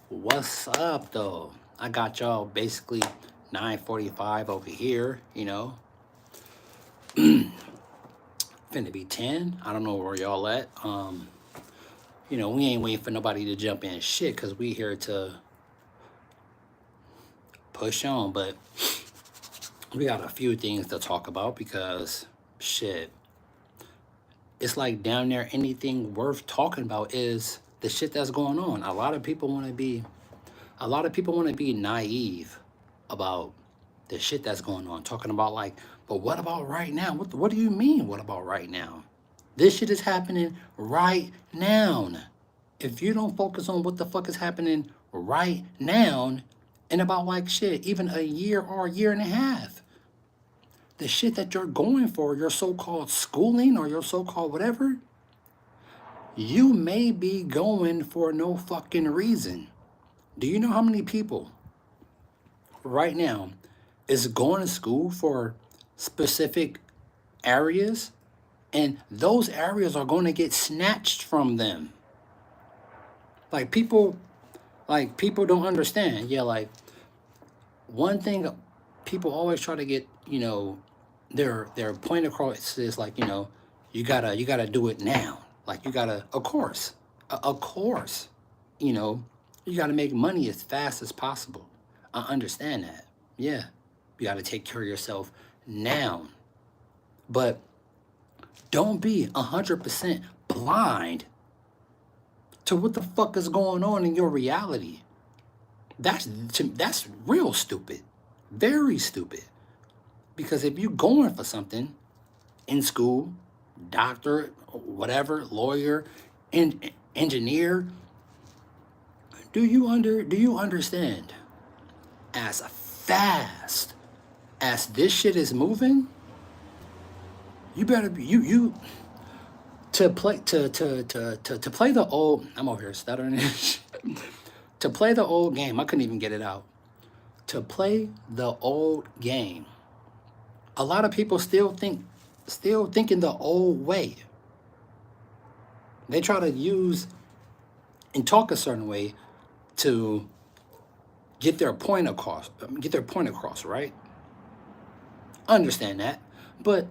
What's up, though? I got y'all basically 9:45 over here. Finna be 10. I don't know where y'all at. We ain't waiting for nobody to jump in shit because we here to push on. But we got a few things to talk about because shit, it's like down there anything worth talking about is the shit that's going on. A lot of people want to be naive about the shit that's going on, talking about like, but what about right now? What do you mean, what about right now? This shit is happening right now. If you don't focus on what the fuck is happening right now, in about like shit, even a year or a year and a half, the shit that you're going for, your so-called schooling or your so-called whatever, you may be going for no fucking reason. Do you know how many people right now is going to school for specific areas, and those areas are going to get snatched from them? Like people don't understand. Yeah, like one thing people always try to get, their point across is like, you gotta do it now. Like you gotta, of course, you know, you gotta make money as fast as possible. I understand that. Yeah, you gotta take care of yourself now, but don't be 100% blind to what the fuck is going on in your reality. That's real stupid, very stupid. Because if you're going for something in school, doctor, whatever, lawyer, engineer, do you understand? As fast as this shit is moving, you better be you to play the old. I'm over here stuttering. To play the old game, I couldn't even get it out. To play the old game, a lot of people still thinking the old way. They try to use and talk a certain way to get their point across, right? I understand that. But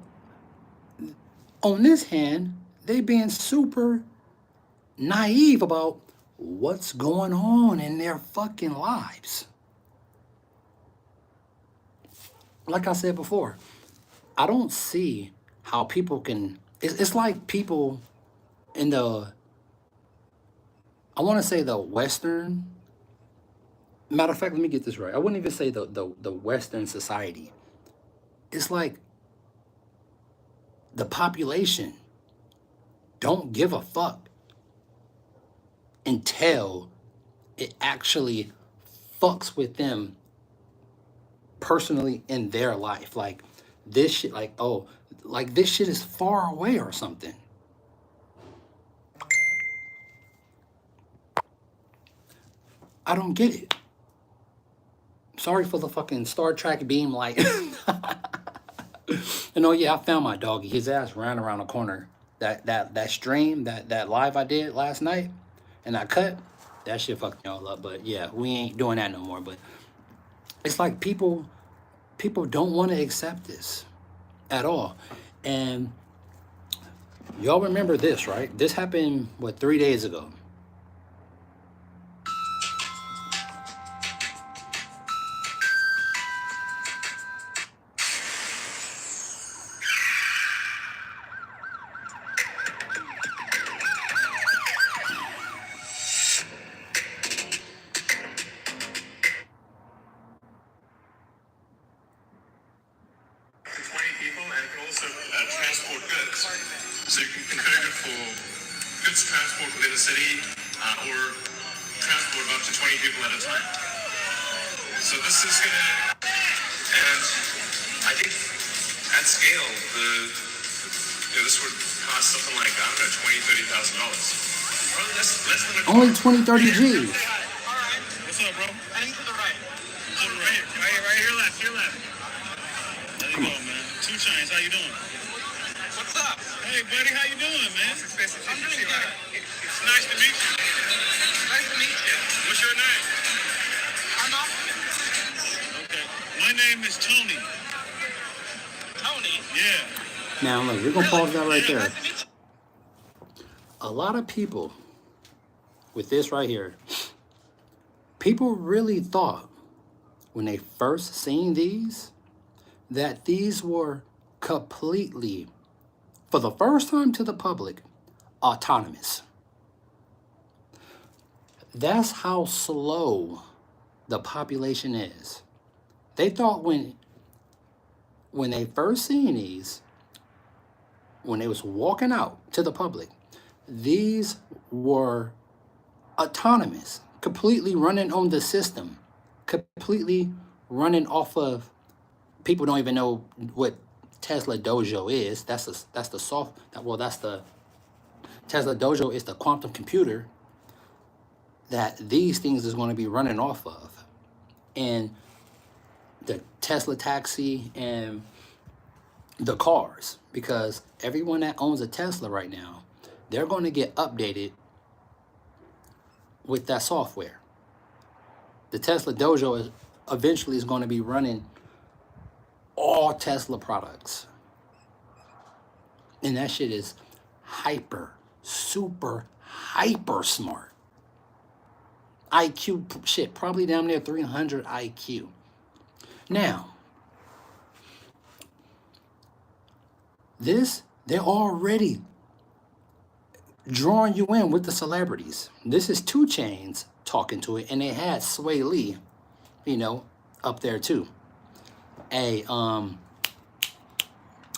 on this hand, they being super naive about what's going on in their fucking lives. Like I said before, I don't see how people can. It's like people in the, I want to say the Western. Matter of fact, let me get this right. I wouldn't even say the Western society. It's like the population don't give a fuck until it actually fucks with them personally in their life. Like this shit, like, oh, like this shit is far away or something. I don't get it. Sorry for the fucking Star Trek beam light. And oh yeah, I found my doggy. His ass ran around the corner. That stream, that live I did last night, and I cut. That shit fucked y'all up. But yeah, we ain't doing that no more. But it's like people don't want to accept this at all. And y'all remember this, right? This happened, what, 3 days ago. People and can also transport goods. So you can configure it for goods transport within a city or transport up to 20 people at a time. So this is going to, and I think at scale, this would cost something like, I don't know, $20,000, $30,000. Probably less than a car. Only 20, 30 G's. All right. What's up, bro? Heading to the right. To the right. Right here left, here left. There you go, man. Two Chains, how you doing? What's up? Hey, buddy, how you doing, man? I'm doing good. It's nice to meet you. Nice to meet you. What's your name? Okay. My name is Tony. Tony? Yeah. Now look, we're gonna pause that right Yeah. there. A lot of people with this right here, people really thought when they first seen these that these were completely, for the first time to the public, autonomous. That's how slow the population is. They thought when they first seen these, when they was walking out to the public, these were autonomous, completely running on the system, completely running off of, people don't even know what Tesla Dojo is. That's the Tesla Dojo is the quantum computer that these things is going to be running off of. And the Tesla taxi and the cars, because everyone that owns a Tesla right now, they're going to get updated with that software. The Tesla Dojo is eventually going to be running all Tesla products. And that shit is super hyper smart. IQ shit, probably down near 300 IQ. Now, they're already drawing you in with the celebrities. This is 2 Chainz talking to it, and they had Sway Lee, up there too. Hey,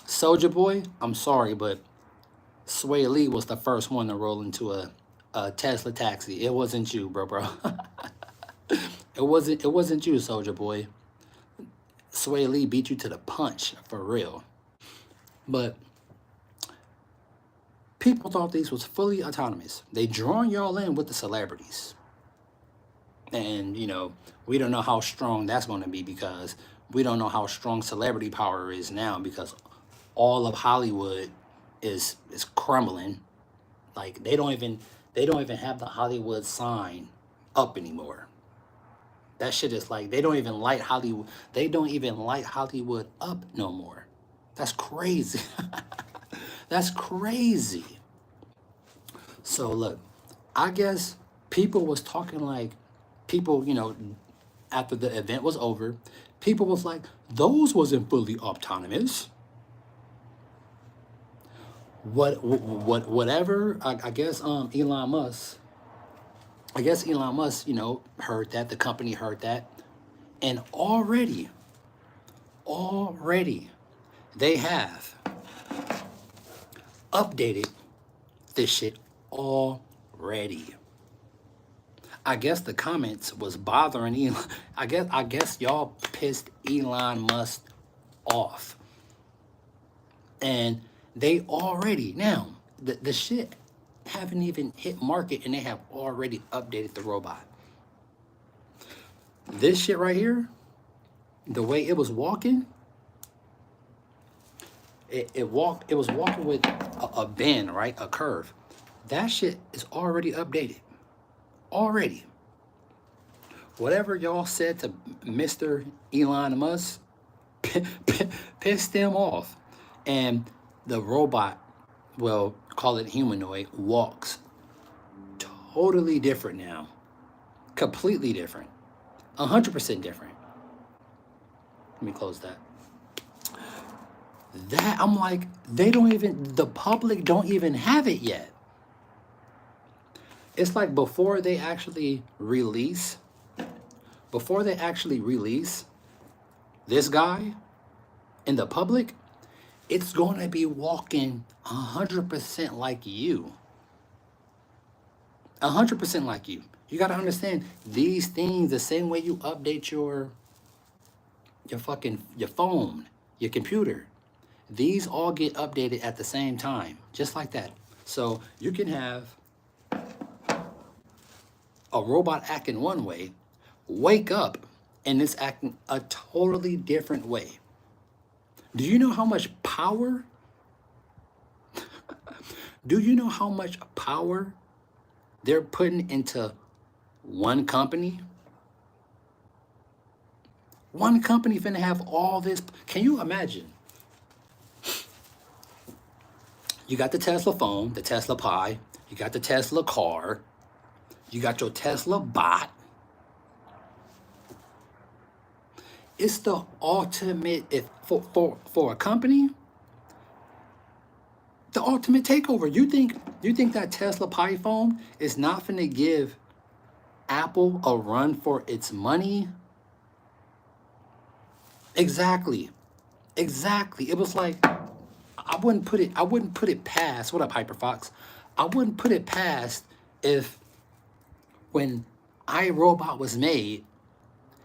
Soulja Boy, I'm sorry, but Sway Lee was the first one to roll into a Tesla taxi. It wasn't you, bro. It wasn't you, Soulja Boy. Sway Lee beat you to the punch, for real. But people thought these was fully autonomous. They drawing y'all in with the celebrities. And, we don't know how strong that's going to be, because we don't know how strong celebrity power is now, because all of Hollywood is crumbling. Like, they don't even have the Hollywood sign up anymore. That shit is like, they don't even light Hollywood up no more. That's crazy. That's crazy. So look, I guess people was talking like, people, after the event was over, people was like, those wasn't fully autonomous. Whatever, I guess Elon Musk, heard that, the company heard that, and already they have updated this shit already. I guess the comments was bothering Elon. I guess y'all pissed Elon Musk off. And they already, now, the shit haven't even hit market, and they have already updated the robot. This shit right here, the way it was walking, it was walking with a bend, right? A curve. That shit is already updated. Already. Whatever y'all said to Mr. Elon Musk pissed them off. And the robot, well, call it humanoid, walks totally different now. Completely different. 100% different. Let me close that. That, I'm like, the public don't even have it yet. It's like before they actually release this guy in the public, it's going to be walking 100% like you. 100% like you. You got to understand, these things, the same way you update your phone, your computer, these all get updated at the same time, just like that. So you can have a robot acting one way, wake up, and it's acting a totally different way. Do you know how much power? Do you know how much power they're putting into One company finna have all this. Can you imagine? You got the Tesla phone, the Tesla Pi, you got the Tesla car, you got your Tesla bot. It's the ultimate, if for a company, the ultimate takeover. You think that Tesla Pi phone is not finna give Apple a run for its money? Exactly. Exactly. It was like I wouldn't put it past, what up, Hyperfox? I wouldn't put it past if when iRobot was made,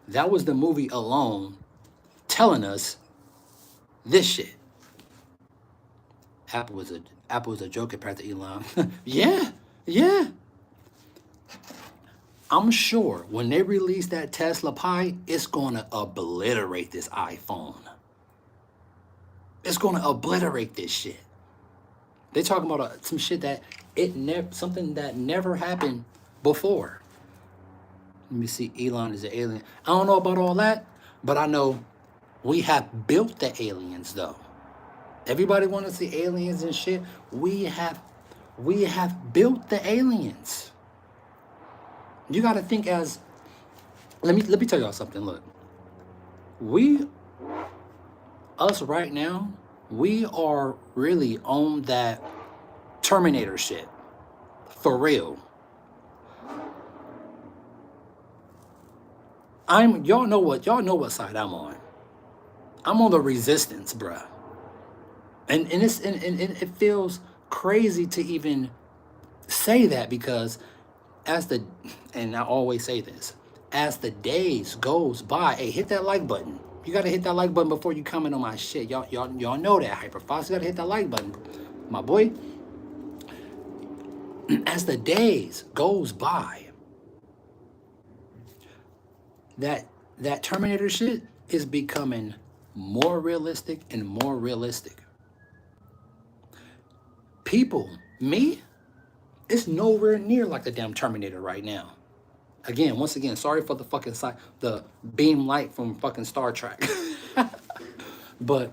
that was the movie alone telling us this shit. Apple was a joke compared to Elon. Yeah, yeah. I'm sure when they release that Tesla Pi, it's gonna obliterate this iPhone. It's gonna obliterate this shit. They talking about some shit that something that never happened before. Let me see. Elon is an alien. I don't know about all that, but I know we have built the aliens though. Everybody want to see aliens and shit. We have built the aliens. You got to think as. Let me tell y'all something. Look, us right now, we are really on that Terminator shit, for real. Y'all know what side I'm on. I'm on the resistance, bruh. And it feels crazy to even say that because and I always say this, as the days goes by, hey, hit that like button. You gotta hit that like button before you comment on my shit. Y'all know that, Hyperfox. You gotta hit that like button, my boy. As the days goes by, that Terminator shit is becoming more realistic and more realistic. People, me, it's nowhere near like the damn Terminator right now. Once again, sorry for the beam light from fucking Star Trek. But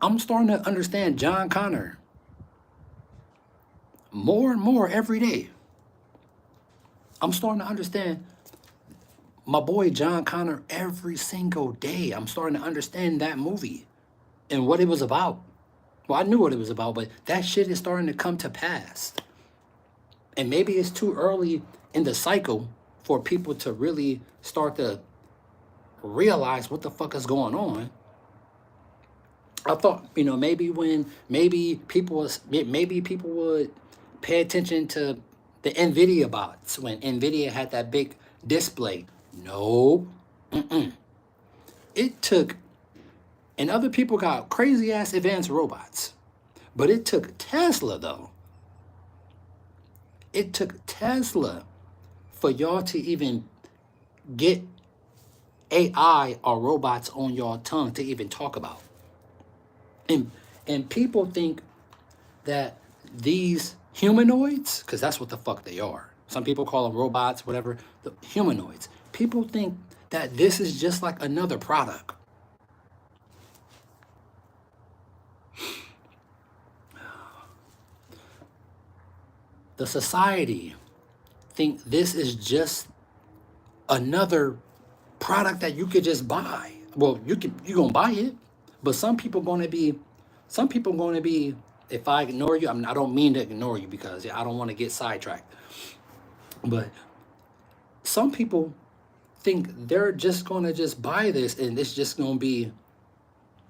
I'm starting to understand John Connor more and more every day. I'm starting to understand my boy John Connor every single day. I'm starting to understand that movie and what it was about. Well, I knew what it was about, but that shit is starting to come to pass. And maybe it's too early in the cycle for people to really start to realize what the fuck is going on. I thought, maybe people would pay attention to the NVIDIA bots when NVIDIA had that big display. No. It took, and other people got crazy ass advanced robots, but it took Tesla though. It took Tesla for y'all to even get AI or robots on your tongue to even talk about. And people think that these humanoids, because that's what the fuck they are. Some people call them robots, whatever, the humanoids. People think that this is just like another product. The society think this is just another product that you could just buy. Well, you're gonna buy it, but some people gonna be, if I ignore you, I don't mean to ignore you because I don't want to get sidetracked. But some people think they're just gonna just buy this and it's just gonna be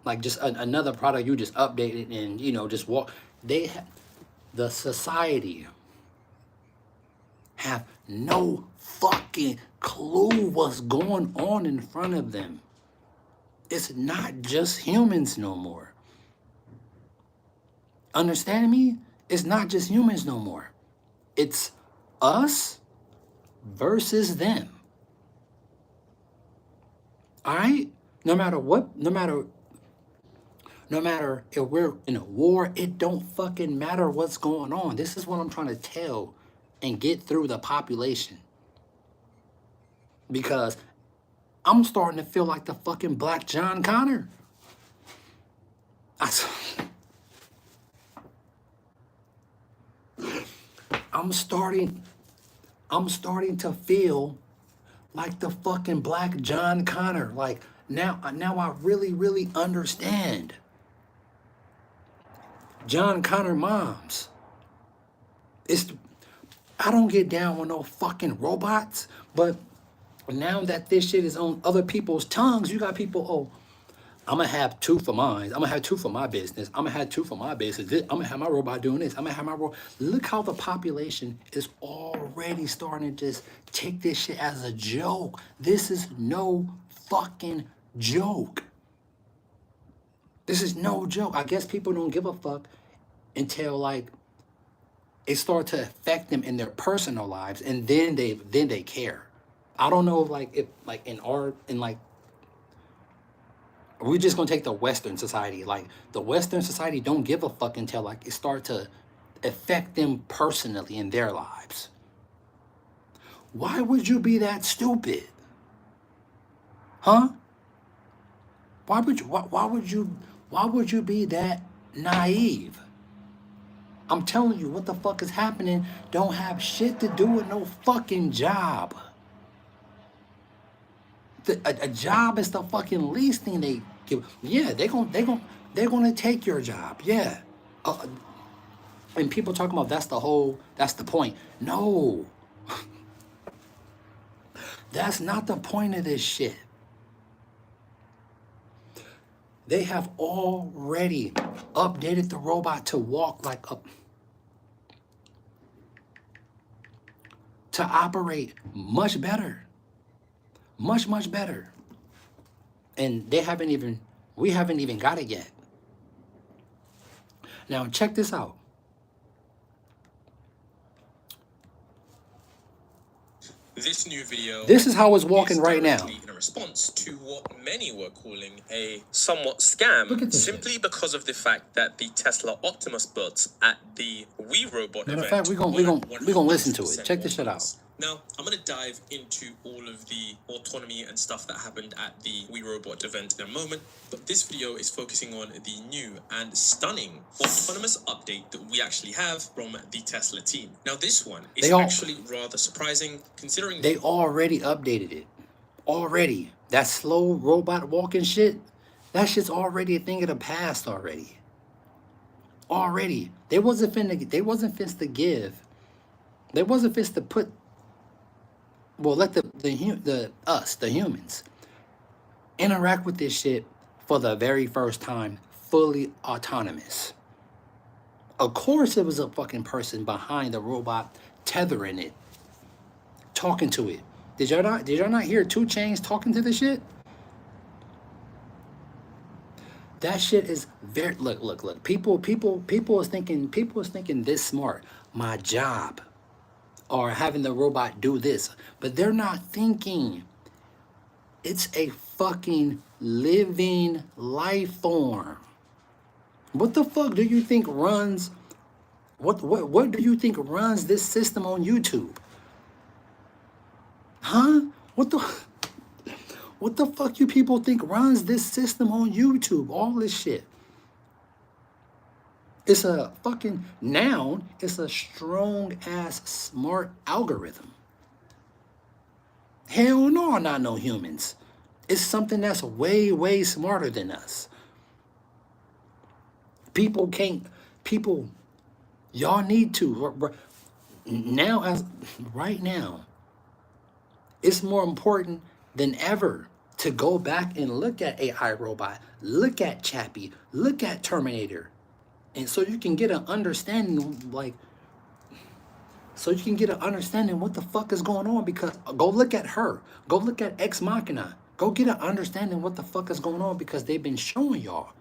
like just another product you just update it and just walk. The society have no fucking clue what's going on in front of them. It's not just humans no more. Understand me? It's not just humans no more. It's us versus them. All right? No matter if we're in a war, it don't fucking matter what's going on. This is what I'm trying to tell and get through the population. Because I'm starting to feel like the fucking Black John Connor. I'm starting to feel like the fucking Black John Connor. Like now I really understand John Connor moms. I don't get down with no fucking robots, but now that this shit is on other people's tongues, you got people, oh, I'm gonna have two for mine. I'm gonna have two for my business. I'm gonna have two for my business. I'm gonna have my robot doing this. I'm gonna have my robot. Look how the population is already starting to just take this shit as a joke. This is no fucking joke. This is no joke. I guess people don't give a fuck until like it starts to affect them in their personal lives, and then they care. I don't know if we're just gonna take the Western society. Like the Western society don't give a fuck until like it start to affect them personally in their lives. Why would you be that stupid? Huh? Why would you be that naive? I'm telling you, what the fuck is happening don't have shit to do with no fucking job. A job is the fucking least thing they give. Yeah, they're gonna take your job. Yeah, and people talking about that's the point. No, that's not the point of this shit. They have already updated the robot to walk like a, to operate much better. Much better. And we haven't even got it yet. Now check this out. This new video. This is how it's walking right now. In a response to what many were calling a somewhat scam, simply because of the fact that the Tesla Optimus bots at the We Robot Matter of event. fact, we're gonna listen to it. Check this shit out. Now, I'm going to dive into all of the autonomy and stuff that happened at the We Robot event in a moment, but this video is focusing on the new and stunning autonomous update that we actually have from the Tesla team. Now, this one is actually rather surprising, considering they already updated it. Already. That slow robot walking shit, that shit's already a thing of the past already. Already. They wasn't finna put, well, let the humans interact with this shit for the very first time, fully autonomous. Of course, it was a fucking person behind the robot, tethering it, talking to it. Did y'all not hear 2 Chainz talking to the shit? That shit is very look. People is thinking this smart. My job. Or having the robot do this. But they're not thinking. It's a fucking living life form. What the fuck do you think runs, what do you think runs this system on YouTube? Huh? What the fuck you people think runs this system on YouTube? All this shit. It's a fucking noun. It's a strong ass smart algorithm. Hell no, not no humans. It's something that's way smarter than us. Y'all need to right now, it's more important than ever to go back and look at AI robot, look at Chappie, look at Terminator. And so you can get an understanding, what the fuck is going on. Because go look at her. Go look at Ex Machina. Go get an understanding what the fuck is going on, because they've been showing y'all.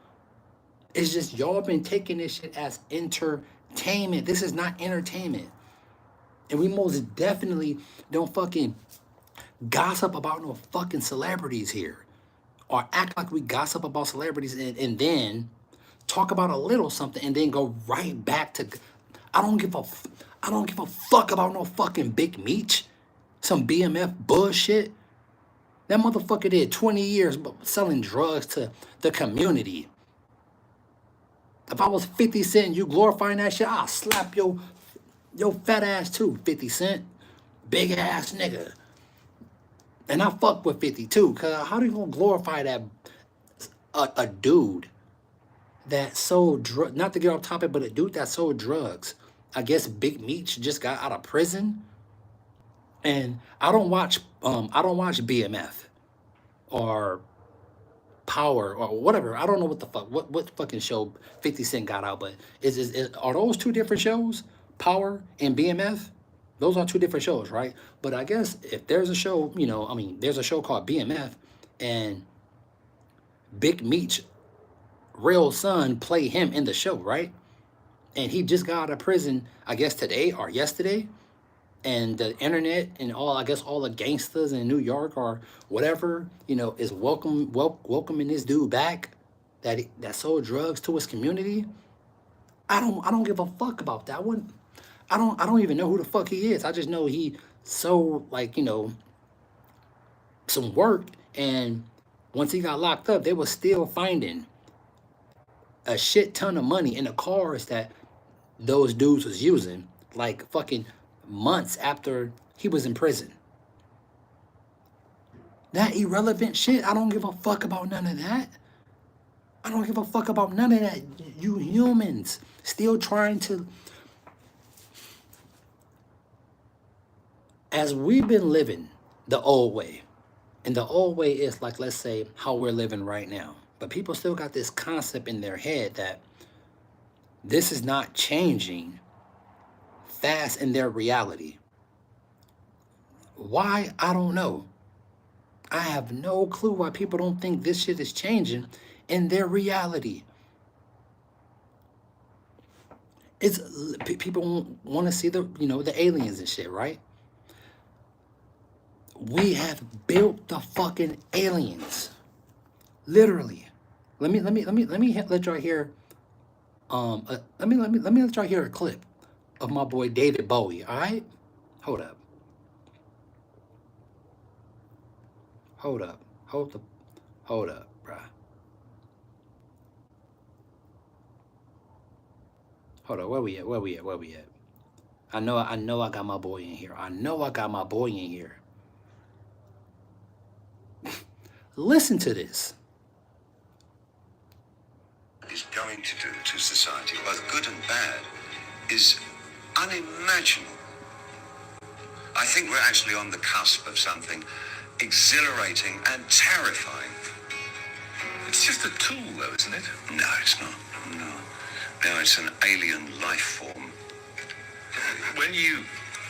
It's just y'all been taking this shit as entertainment. This is not entertainment. And we most definitely don't fucking gossip about no fucking celebrities here. Or act like we gossip about celebrities and then talk about a little something and then go right back to, I don't give a I don't give a fuck about no fucking Big Meech. Some BMF bullshit. That motherfucker did 20 years selling drugs to the community. If I was 50 Cent and you glorifying that shit, I'll slap your fat ass too, 50 Cent. Big ass nigga. And I fuck with 50 too, cause how do you gonna glorify that a dude that sold drugs, not to get off topic, but a dude that sold drugs. I guess Big Meech just got out of prison. And I don't watch BMF or Power or whatever. I don't know what the fuck what fucking show 50 Cent got out, but are those two different shows? Power and BMF? Those are two different shows, right? But I guess if there's a show, there's a show called BMF and Big Meech real son play him in the show, right? And he just got out of prison, I guess today or yesterday. And the internet and all the gangsters in New York or whatever, is welcoming this dude back that sold drugs to his community. I don't give a fuck about that one. I don't even know who the fuck he is. I just know he sold some work, and once he got locked up, they were still finding a shit ton of money in the cars that those dudes was using, like fucking months after he was in prison. That irrelevant shit, I don't give a fuck about none of that. I don't give a fuck about none of that. You humans still trying to, as we've been living the old way, and the old way is like, let's say, how we're living right now. But people still got this concept in their head that this is not changing fast in their reality. Why? I don't know. I have no clue why people don't think this shit is changing in their reality. It's people want to see the aliens and shit, right? We have built the fucking aliens, literally. Let me let y'all hear. Let me let y'all hear a clip of my boy David Bowie. All right, hold up, hold up, hold up, bruh. Hold up, where we at? I know I got my boy in here. Listen to this. Is going to do to society, both good and bad, is unimaginable. I think we're actually on the cusp of something exhilarating and terrifying. It's just a tool, though, isn't it? No, it's not. No, it's an alien life form. When you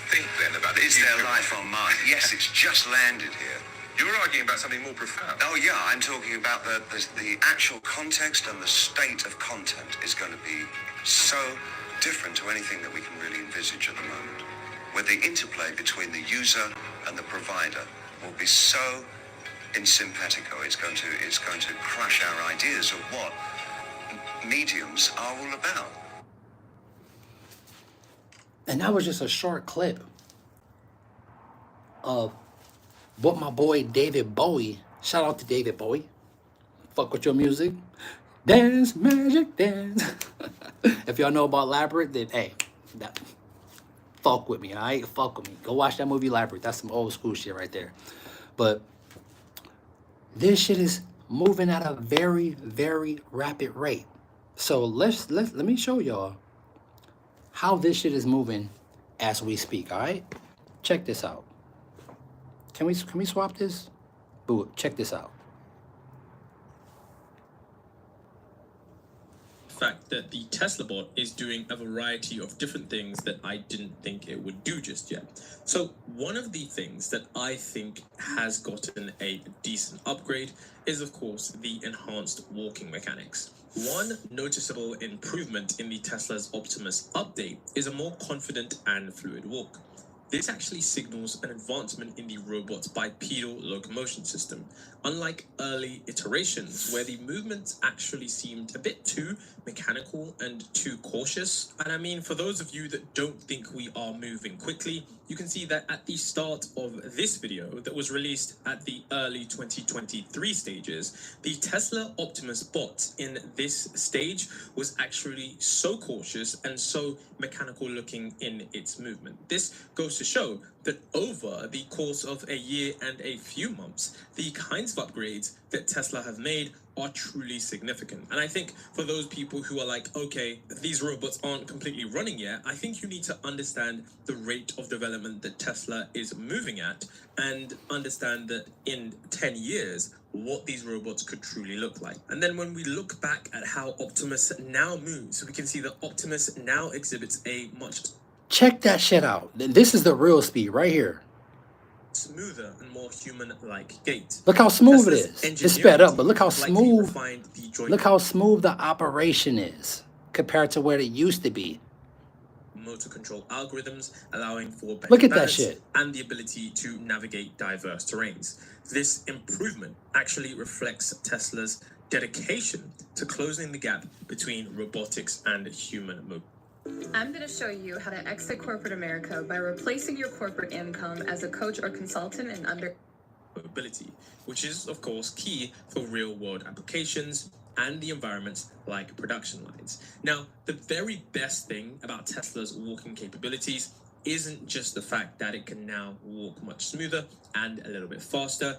think then about Is there life on Mars? Yes, it's just landed here. You're arguing about something more profound. Oh yeah, I'm talking about the actual context, and the state of content is going to be so different to anything that we can really envisage at the moment. Where the interplay between the user and the provider will be so in simpatico, it's going to crush our ideas of what mediums are all about. And that was just a short clip of what my boy David Bowie, shout out to David Bowie, fuck with your music, dance, magic, dance. If y'all know about Labyrinth, then hey, fuck with me, all right? Fuck with me. Go watch that movie Labyrinth. That's some old school shit right there. But this shit is moving at a very, very rapid rate. So let me show y'all how this shit is moving as we speak, all right? Check this out. Can we swap this? Boo, check this out. Fact that the Teslabot is doing a variety of different things that I didn't think it would do just yet. So one of the things that I think has gotten a decent upgrade is, of course, the enhanced walking mechanics. One noticeable improvement in the Tesla's Optimus update is a more confident and fluid walk. This actually signals an advancement in the robot's bipedal locomotion system, unlike early iterations where the movements actually seemed a bit too mechanical and too cautious. And I mean, for those of you that don't think we are moving quickly, you can see that at the start of this video that was released at the early 2023 stages, the Tesla Optimus bot in this stage was actually so cautious and so mechanical looking in its movement. This goes to show that over the course of a year and a few months, the kinds of upgrades that Tesla have made are truly significant. And I think for those people who are like, okay, these robots aren't completely running yet, I think you need to understand the rate of development that Tesla is moving at and understand that in 10 years, what these robots could truly look like. And then when we look back at how Optimus now moves, we can see that Optimus now exhibits a much Check that shit out. This is the real speed right here. smoother and more human-like gait. Look how smooth it Tesla's is. It's sped up, but look how likely smooth. refined the joint Look how smooth the operation is compared to where it used to be. motor control algorithms, allowing for better Look at that balance shit. and the ability to navigate diverse terrains. This improvement actually reflects Tesla's dedication to closing the gap between robotics and human mobility. I'm going to show you how to exit corporate America by replacing your corporate income as a coach or consultant and mobility, which is, of course, key for real-world applications and the environments like production lines. Now, the very best thing about Tesla's walking capabilities isn't just the fact that it can now walk much smoother and a little bit faster.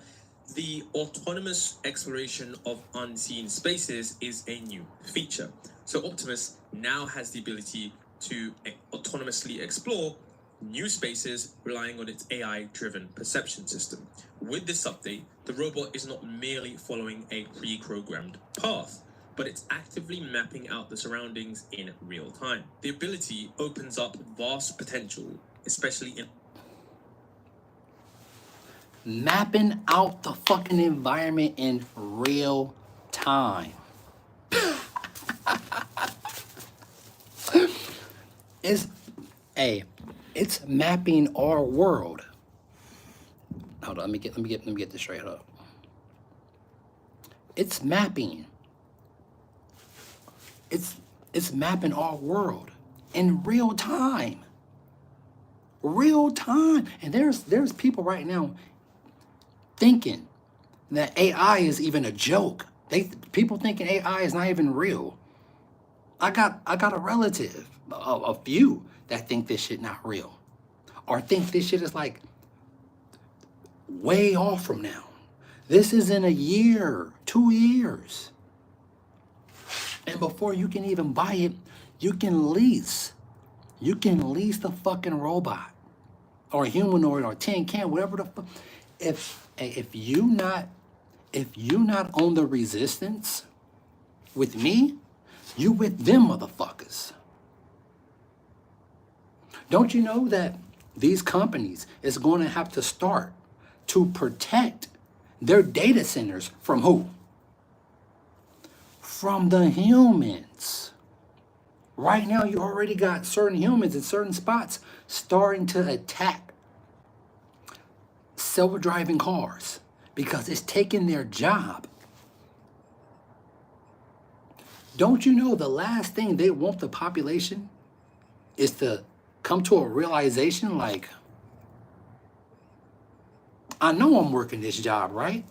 The autonomous exploration of unseen spaces is a new feature. So Optimus now has the ability to autonomously explore new spaces relying on its AI-driven perception system. With this update, the robot is not merely following a pre-programmed path, but it's actively mapping out the surroundings in real time. The ability opens up vast potential, especially in Mapping out the fucking environment in real time. It's mapping our world. Hold on, let me get this straight up. It's mapping. It's mapping our world in real time. Real time. And there's people right now thinking that AI is even a joke. People thinking AI is not even real. I got a relative, a few that think this shit not real, or think this shit is like way off from now. This is in a year, 2 years, and before you can even buy it, you can lease. You can lease the fucking robot, or humanoid, or tin can, whatever the fuck. If you not on the resistance with me, you with them motherfuckers. Don't you know that these companies is going to have to start to protect their data centers from who? From the humans. Right now, you already got certain humans in certain spots starting to attack self-driving cars because it's taking their job. Don't you know the last thing they want the population is to come to a realization like, I know I'm working this job, right?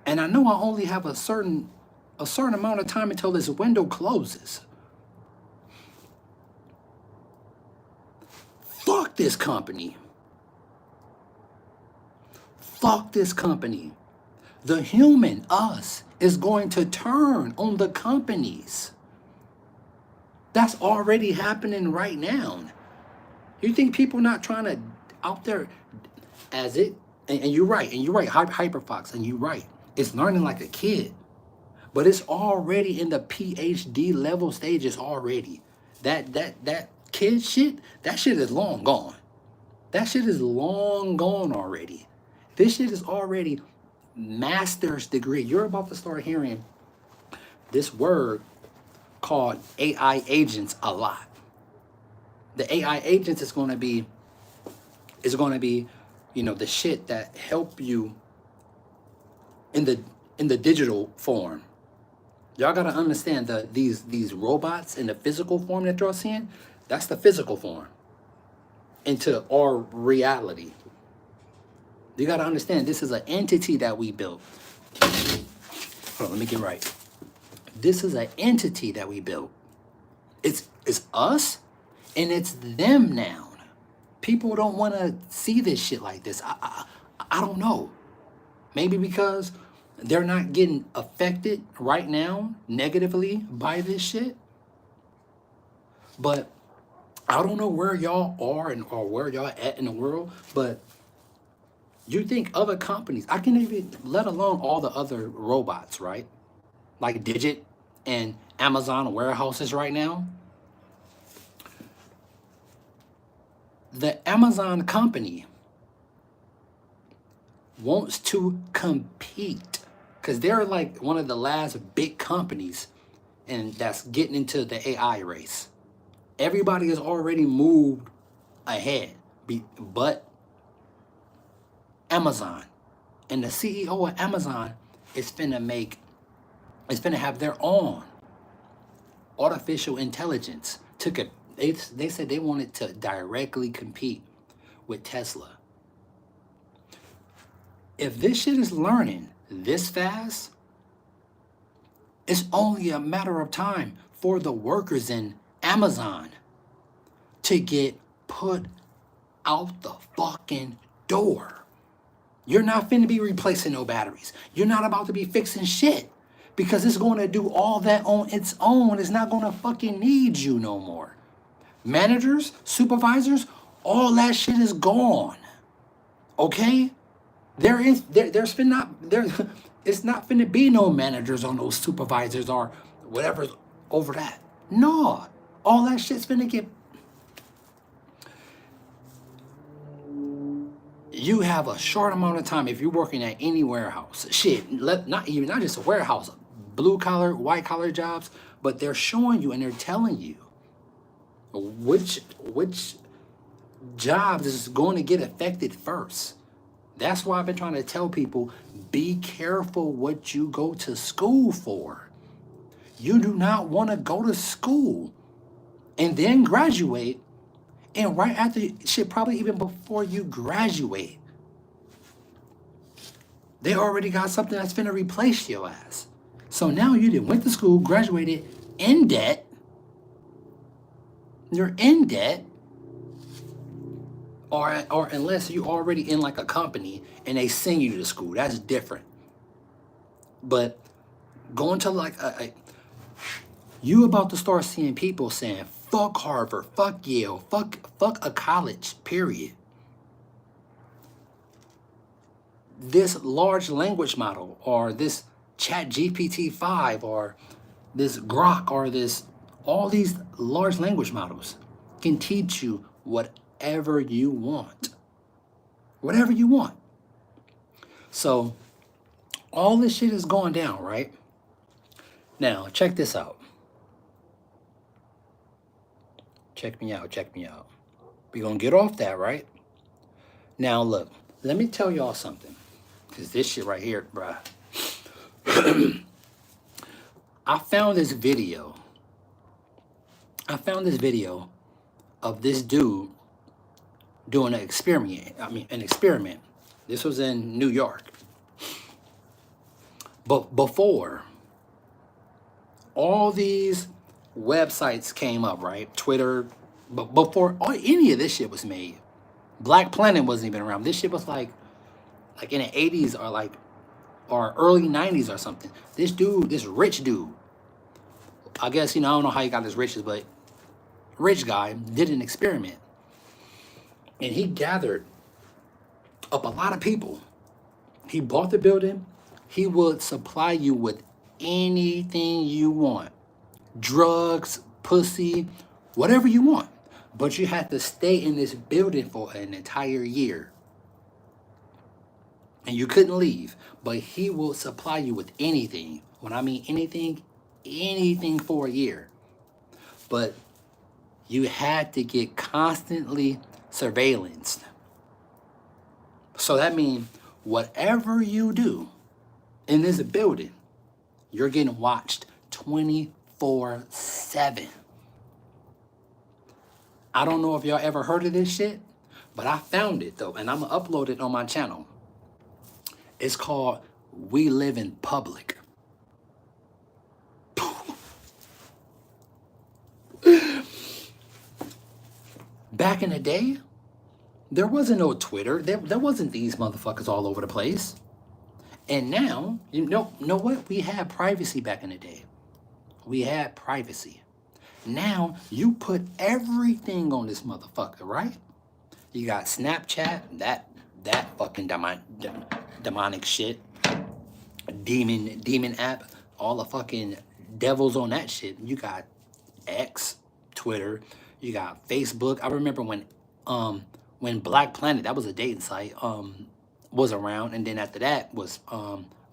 And I know I only have a certain amount of time until this window closes. Fuck this company. Fuck this company. The human, us, is going to turn on the companies. That's already happening right now. You think people not trying to out there as it, and you're right, Hyperfox, and you're right. It's learning like a kid, but it's already in the PhD level stages already. That kid shit, that shit is long gone. That shit is long gone already. This shit is already master's degree. You're about to start hearing this word called AI agents a lot. The AI agents is going to be is going to be, the shit that help you in the digital form. Y'all gotta understand that these robots in the physical form that y'all seeing, that's the physical form into our reality. You gotta understand this is an entity that we built. Hold on, let me get right. This is an entity that we built. It's us and it's them now. People don't want to see this shit like this. I don't know. Maybe because they're not getting affected right now negatively by this shit. But I don't know where y'all are or where y'all at in the world. But you think other companies, I can even, let alone all the other robots, right? Like Digit and Amazon warehouses right now. The Amazon company wants to compete because they're like one of the last big companies and that's getting into the AI race. Everybody has already moved ahead, but Amazon and the CEO of Amazon is finna have their own artificial intelligence they said they wanted to directly compete with Tesla. If this shit is learning this fast, it's only a matter of time for the workers in Amazon to get put out the fucking door. You're not finna be replacing no batteries. You're not about to be fixing shit because it's going to do all that on its own. It's not going to fucking need you no more. Managers, supervisors, all that shit is gone. Okay? It's not finna be no managers on those supervisors or whatever's over that. No. All that shit's finna get. You have a short amount of time if you're working at any warehouse. Shit, not just a warehouse, blue collar, white collar jobs, but they're showing you and they're telling you which jobs is going to get affected first. That's why I've been trying to tell people, be careful what you go to school for. You do not want to go to school and then graduate, and right after, shit, probably even before you graduate, they already got something that's finna replace your ass. So now you done went to school, graduated in debt. You're in debt. Or unless you already in like a company and they send you to school, that's different. But going to like you about to start seeing people saying fuck Harvard, fuck Yale, fuck a college, period. This large language model or this Chat GPT-5 or this Grok or all these large language models can teach you whatever you want. Whatever you want. So all this shit is going down, right? Now, check this out. Check me out. We're going to get off that, right? Now, look, let me tell y'all something. Because this shit right here, bruh. I found this video of this dude doing an experiment. This was in New York. But before all these websites came up, right? Twitter, but before any of this shit was made, Black Planet wasn't even around. This shit was like in the 80s or early 90s or something. This rich dude, I guess, I don't know how he got his riches, but rich guy did an experiment. And he gathered up a lot of people. He bought the building. He would supply you with anything you want. Drugs, pussy, whatever you want. But you have to stay in this building for an entire year. And you couldn't leave. But he will supply you with anything. When I mean anything for a year. But you had to get constantly surveillanced. So that means whatever you do in this building, you're getting watched 24/7. I don't know if y'all ever heard of this shit, but I found it though, and I'm gonna upload it on my channel. It's called We Live in Public. Back in the day, there wasn't no Twitter. There wasn't these motherfuckers all over the place. And now, you know what? We had privacy back in the day. We had privacy. Now, you put everything on this motherfucker, right? You got Snapchat, that fucking demonic shit. Demon app, all the fucking devils on that shit. You got X, Twitter, you got Facebook. I remember when Black Planet, that was a dating site, was around, and then after that was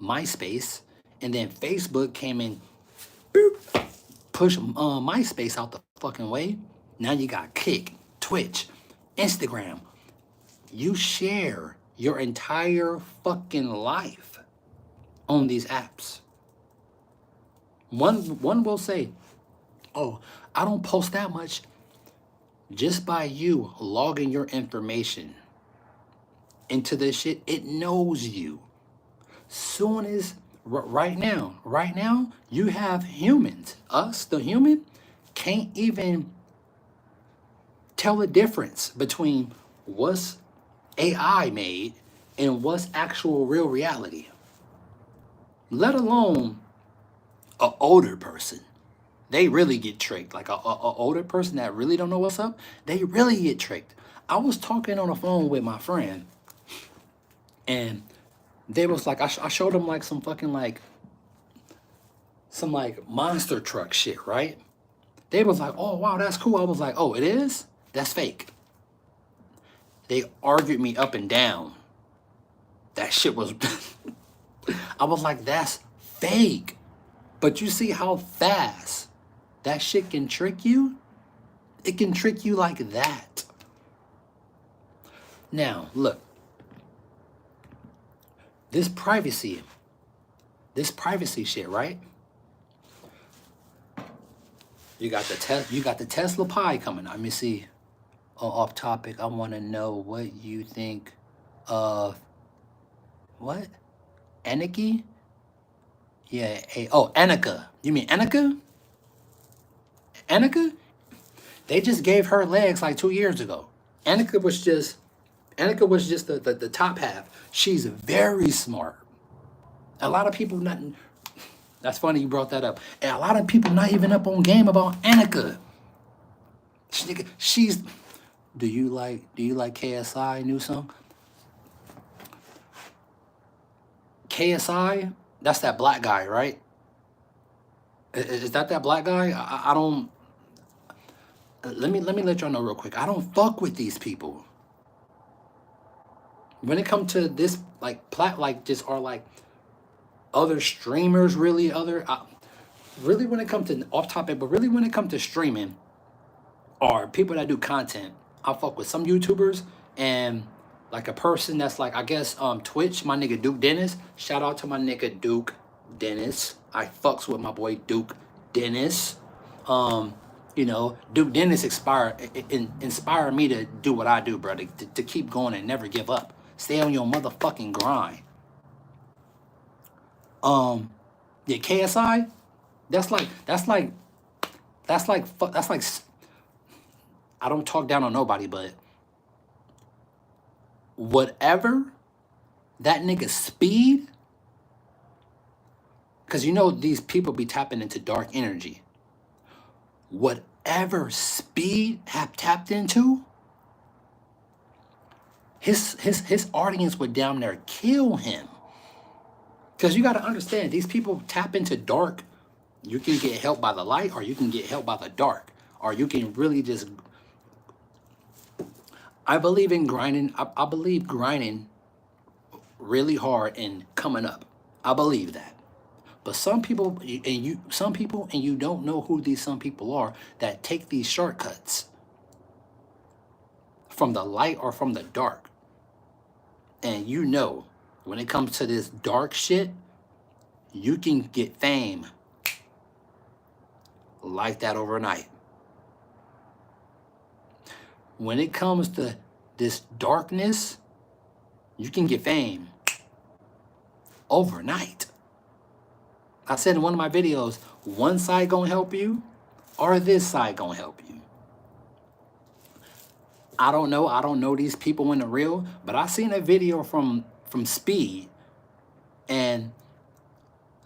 MySpace, and then Facebook came in, boop, push MySpace out the fucking way. Now you got Kick, Twitch, Instagram. You share your entire fucking life on these apps. One will say, oh, I don't post that much. Just by you logging your information into this shit, it knows you. Soon as right now, you have humans. Us, the human, can't even tell the difference between what's AI made and what's actual real reality. Let alone an older person. They really get tricked. Like a older person that really don't know what's up, they really get tricked. I was talking on the phone with my friend, and they was like, I showed them like some fucking like, some like monster truck shit, right? They was like, oh wow, that's cool. I was like, oh, it is? That's fake. They argued me up and down. That shit was, I was like, that's fake. But you see how fast that shit can trick you? It can trick you like that. Now, look. This privacy shit, right? You got the Tesla pie coming. Let me see. Off topic, I want to know what you think of what? Anarchy? Yeah. Annika. You mean Annika? Annika? They just gave her legs like 2 years ago. Annika was just the top half. She's very smart. A lot of people not. That's funny you brought that up. And a lot of people not even up on game about Annika. She's. Do you like KSI new song? KSI, that's that black guy, right? Is that black guy? I don't. Let me let y'all know real quick. I don't fuck with these people. When it comes to this, like just are like other streamers, really really when it comes to off topic, but really when it comes to streaming, or people that do content, I fuck with some YouTubers and like a person that's like, I guess Twitch, my nigga Duke Dennis. Shout out to my nigga Duke Dennis. I fucks with my boy Duke Dennis. You know, Duke Dennis inspired me to do what I do, bro. To keep going and never give up. Stay on your motherfucking grind. Yeah, KSI. That's like. I don't talk down on nobody, but whatever that nigga speed, because you know these people be tapping into dark energy. Whatever speed have tapped into, his audience would down there kill him. Because you got to understand, these people tap into dark. You can get helped by the light, or you can get helped by the dark, or you can really just. I believe in grinding. I believe grinding really hard and coming up. I believe that. But some people, and you don't know who these some people are that take these shortcuts from the light or from the dark. And you know, when it comes to this dark shit, you can get fame like that overnight. When it comes to this darkness, you can get fame overnight. I said in one of my videos, one side gonna help you or this side gonna help you. I don't know these people in the real, but I seen a video from Speed, and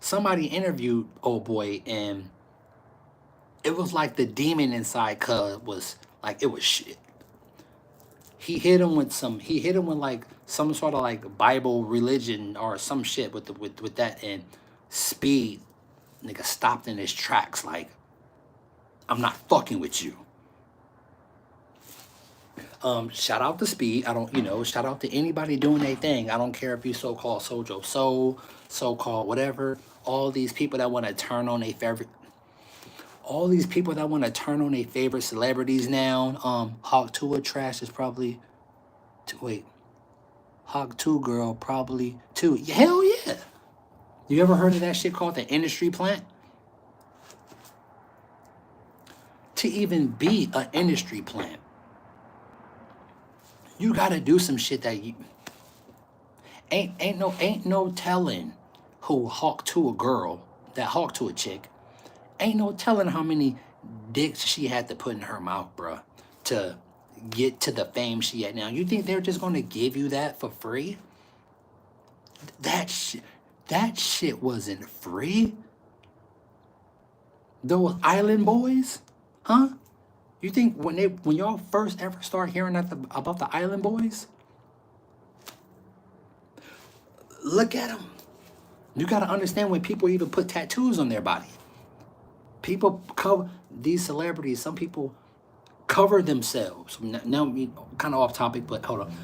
somebody interviewed old boy, and it was like the demon inside cuz was like, it was shit. He hit him with like some sort of like Bible religion or some shit with that, and Speed nigga stopped in his tracks like, I'm not fucking with you. Shout out to Speed. I don't, shout out to anybody doing their thing. I don't care if you so-called Sojo Soul, so-called whatever. All these people that want to turn on their favorite, celebrities now. Hawk 2 trash is probably, Hawk 2 girl probably too. Hell yeah. You ever heard of that shit called the industry plant? To even be an industry plant, you gotta do some shit that you ain't no telling who Hawk to a girl, that Hawk to a chick. Ain't no telling how many dicks she had to put in her mouth, bruh, to get to the fame she had now. You think they're just gonna give you that for free? That shit wasn't free. Those island boys, huh? You think when y'all first ever start hearing about the island boys, look at them. You gotta understand when people even put tattoos on their body. People cover these celebrities. Some people cover themselves. Now, kind of off topic, but hold on.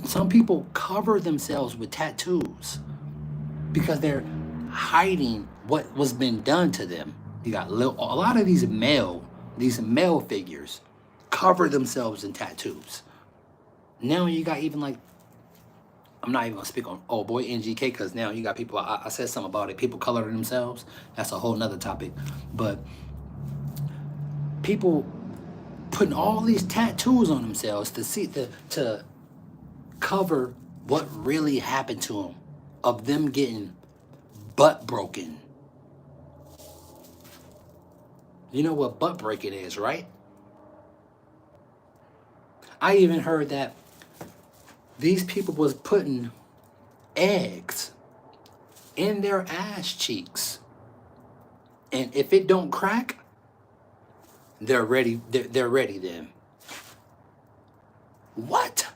Some people cover themselves with tattoos because they're hiding what was been done to them. You got a lot of these male figures cover themselves in tattoos. Now you got even like, I'm not even gonna speak on old boy NGK because now you got people, I said something about it, people coloring themselves. That's a whole nother topic. But people putting all these tattoos on themselves to cover what really happened to them, of them getting butt broken. You know what butt breaking is, right? I even heard that these people was putting eggs in their ass cheeks, and if it don't crack, they're ready. They're ready then. What?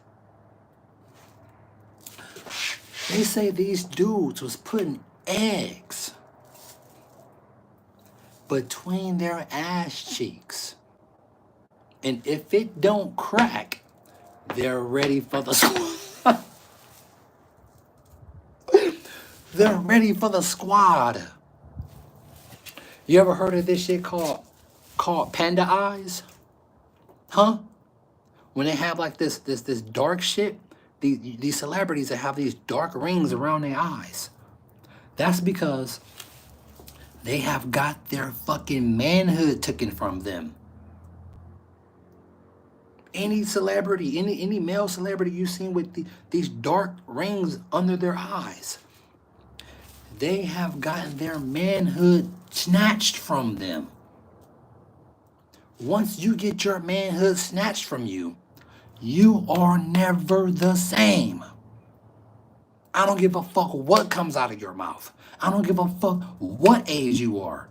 They say these dudes was putting eggs between their ass cheeks, and if it don't crack, they're ready for the squad. They're ready for the squad. You ever heard of this shit called panda eyes? Huh? When they have like this dark shit, these celebrities that have these dark rings around their eyes. That's because they have got their fucking manhood taken from them. Any celebrity, any male celebrity you've seen with these dark rings under their eyes, they have gotten their manhood snatched from them. Once you get your manhood snatched from you, you are never the same. I don't give a fuck what comes out of your mouth. I don't give a fuck what age you are.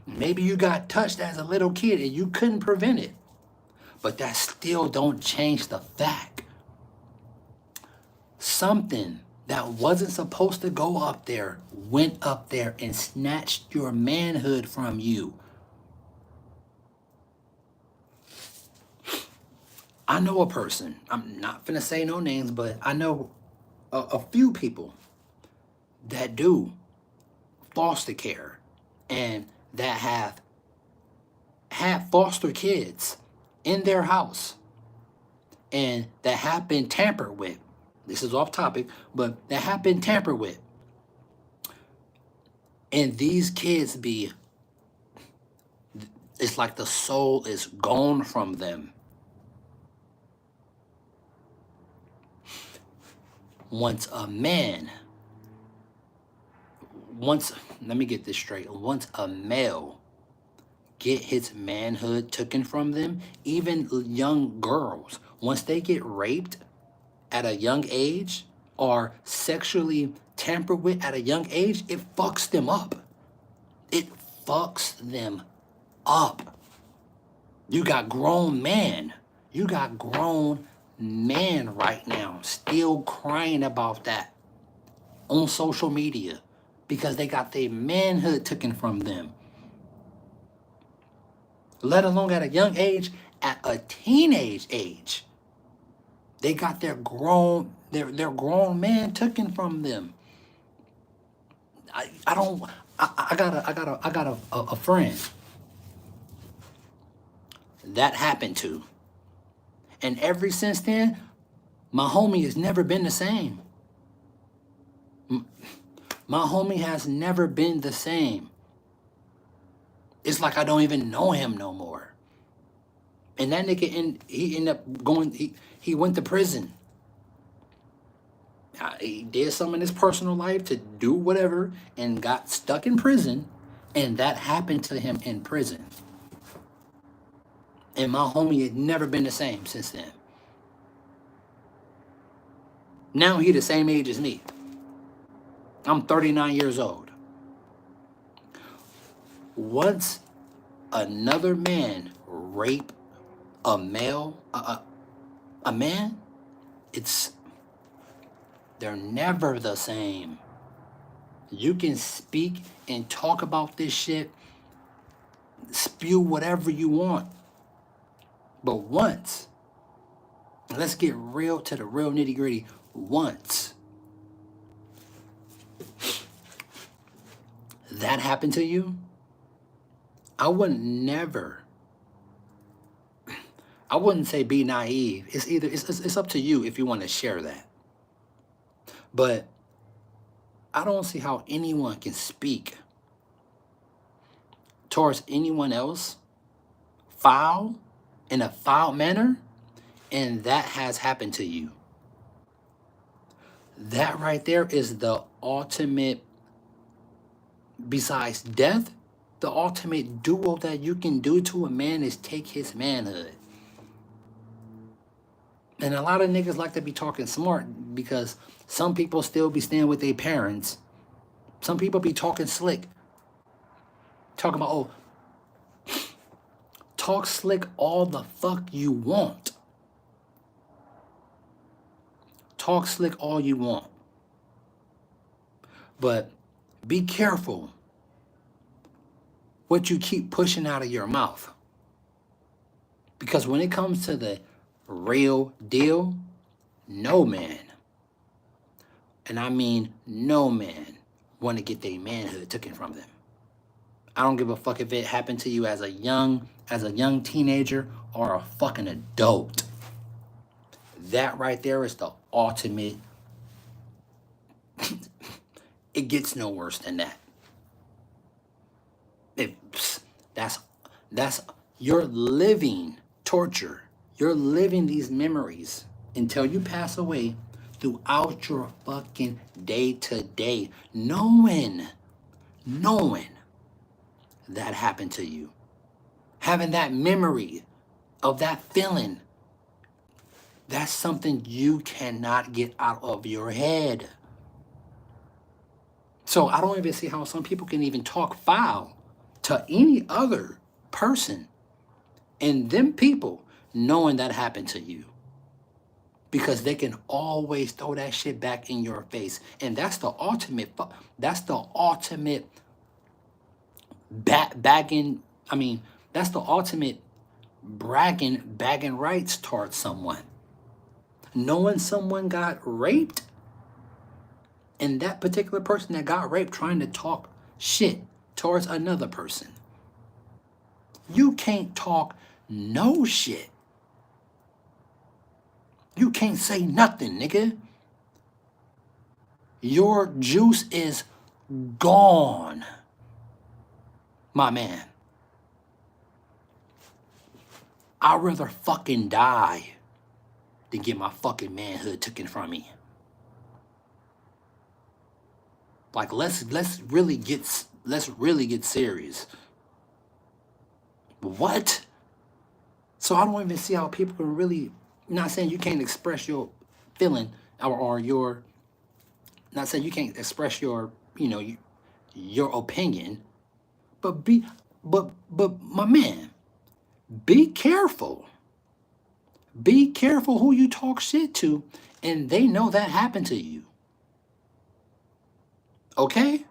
Maybe you got touched as a little kid and you couldn't prevent it. But that still don't change the fact. Something that wasn't supposed to go up there went up there and snatched your manhood from you. I know a person, I'm not finna say no names, but I know a few people that do foster care and that have had foster kids in their house and that have been tampered with This is off topic, but that have been tampered with. And these kids be, it's like the soul is gone from them. Once a man, let me get this straight. Once a male get his manhood taken from them, even young girls, once they get raped at a young age or sexually tampered with at a young age, it fucks them up. It fucks them up. You got grown men. You got grown men right now still crying about that on social media because they got their manhood taken from them. Let alone at a young age, at a teenage age. They got their grown man taken from them. I got a friend that happened to. And ever since then, my homie has never been the same. My homie has never been the same. It's like I don't even know him no more. And that nigga, he ended up going, he went to prison. He did something in his personal life to do whatever and got stuck in prison. And that happened to him in prison. And my homie had never been the same since then. Now he the same age as me. I'm 39 years old. Once another man rape a male, a man, they're never the same. You can speak and talk about this shit, spew whatever you want. But once, let's get real to the real nitty gritty. Once that happened to you, I wouldn't say be naive. It's up to you if you want to share that. But I don't see how anyone can speak towards anyone else foul in a foul manner, and that has happened to you. That right there is the ultimate, besides death, the ultimate duo that you can do to a man is take his manhood. And a lot of niggas like to be talking smart because some people still be staying with their parents. Some people be talking slick. Talking about, talk slick all the fuck you want. Talk slick all you want. But be careful what you keep pushing out of your mouth. Because when it comes to the real deal, no man, and I mean no man, want to get their manhood taken from them. I don't give a fuck if it happened to you as a young teenager or a fucking adult. That right there is the ultimate. It gets no worse than that. That's you're living torture. You're living these memories until you pass away throughout your fucking day to day, knowing that happened to you. Having that memory of that feeling, that's something you cannot get out of your head. So I don't even see how some people can even talk foul to any other person and them people knowing that happened to you. Because they can always throw that shit back in your face. And that's the ultimate, that's the ultimate bagging rights towards someone. Knowing someone got raped, and that particular person that got raped trying to talk shit towards another person. You can't talk no shit. You can't say nothing, nigga. Your juice is gone, my man. I'd rather fucking die than get my fucking manhood taken from me. Like, let's really get serious. What? So I don't even see how people can really. Not saying you can't express your feeling or your. Not saying you can't express your your opinion, but my man, be careful. Be careful who you talk shit to, and they know that happened to you. Okay?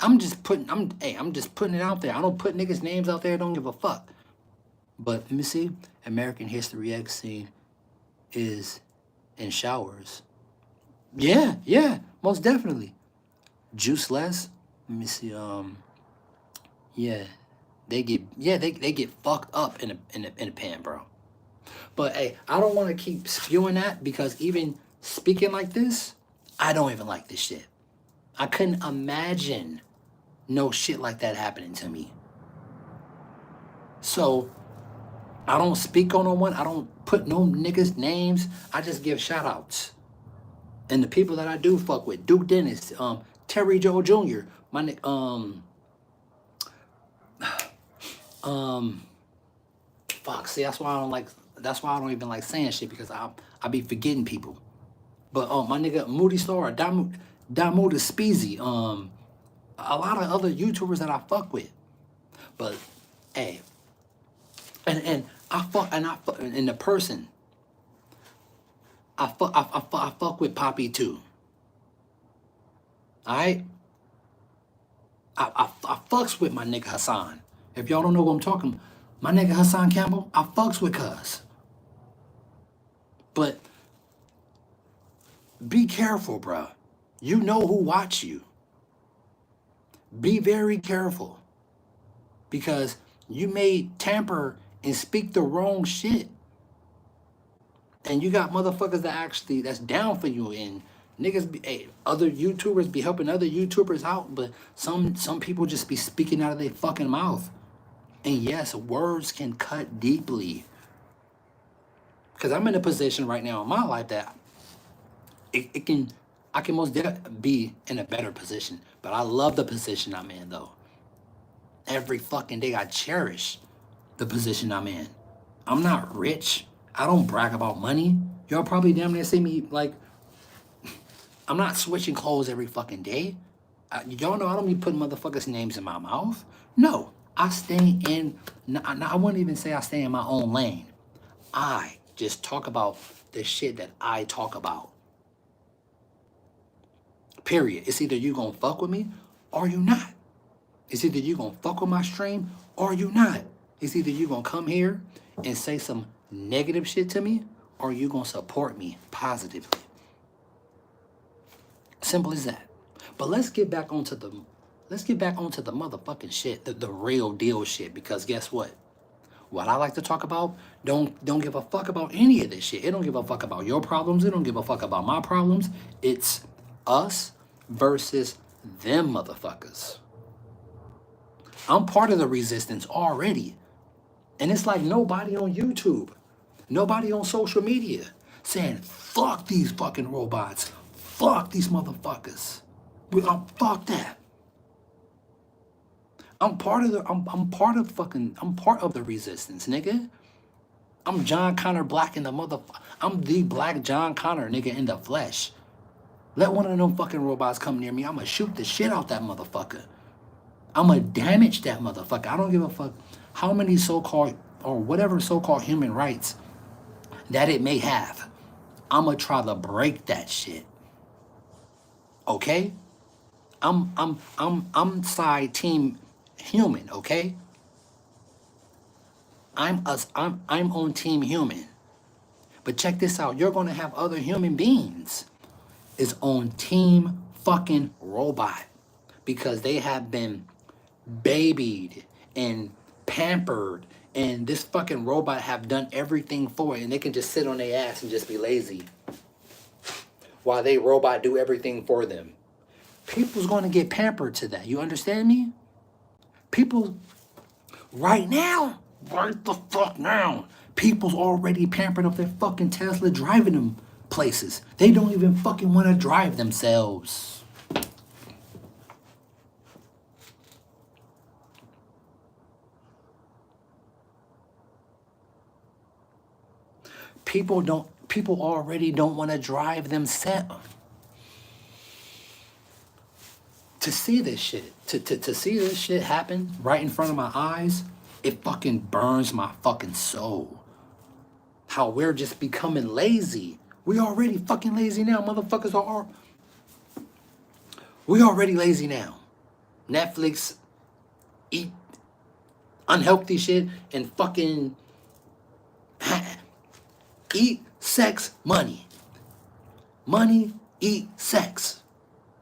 I'm just putting it out there. I don't put niggas' names out there, I don't give a fuck. But let me see. American History X scene is in showers. Yeah, most definitely. Juice less. Let me see. Yeah, they get fucked up in a pan, bro. But hey, I don't want to keep spewing that because even speaking like this, I don't even like this shit. I couldn't imagine no shit like that happening to me. So I don't speak on no one. I don't put no niggas' names. I just give shout outs. And the people that I do fuck with, Duke Dennis, Terry Joe Jr., my fuck, see, that's why I don't even like saying shit because I be forgetting people. But my nigga Moody Star, Damu the Speezy, a lot of other YouTubers that I fuck with. But hey, and the person I fuck with Poppy too. Alright? I fucks with my nigga Hassan. If y'all don't know what I'm talking about, my nigga Hassan Campbell, I fucks with cuz. But be careful, bro. You know who watch you. Be very careful. Because you may tamper and speak the wrong shit. And you got motherfuckers that's down for you, and niggas other YouTubers be helping other YouTubers out, but some people just be speaking out of their fucking mouth. And yes, words can cut deeply. Because I'm in a position right now in my life that I can most definitely be in a better position. But I love the position I'm in though. Every fucking day I cherish the position I'm in. I'm not rich. I don't brag about money. Y'all probably damn near see me like, I'm not switching clothes every fucking day. Y'all know I don't be putting motherfuckers' names in my mouth. No, I stay in, I wouldn't even say I stay in my own lane. I just talk about the shit that I talk about. Period. It's either you gonna fuck with me or you not. It's either you gonna fuck with my stream or you not. It's either you gonna come here and say some negative shit to me or you gonna support me positively. Simple as that. But let's get back onto the motherfucking shit, the real deal shit, because guess what? What I like to talk about don't give a fuck about any of this shit. It don't give a fuck about your problems. It don't give a fuck about my problems. It's us versus them motherfuckers. I'm part of the resistance already. And it's like nobody on YouTube, nobody on social media saying, fuck these fucking robots. Fuck these motherfuckers. Fuck that. I'm part of the resistance, nigga. I'm John Connor Black in the I'm the black John Connor, nigga, in the flesh. Let one of them fucking robots come near me, I'ma shoot the shit out that motherfucker. I'ma damage that motherfucker. I don't give a fuck how many so-called or whatever so-called human rights that it may have. I'ma try to break that shit. Okay? I'm side team human, okay? I'm on team human. But check this out. You're gonna have other human beings is on team fucking robot because they have been babied and pampered, and this fucking robot have done everything for it, and they can just sit on their ass and just be lazy. while they robot do everything for them. People's going to get pampered to that. You understand me? People, right now, right the fuck now, people's already pampered up their fucking Tesla driving them places. They don't even fucking want to drive themselves. People already don't want to drive themselves. To see this shit, to see this shit happen right in front of my eyes, it fucking burns my fucking soul. How we're just becoming lazy. We already fucking lazy now. Motherfuckers are. We already lazy now. Netflix, eat unhealthy shit, and fucking eat sex, money. Money, eat sex.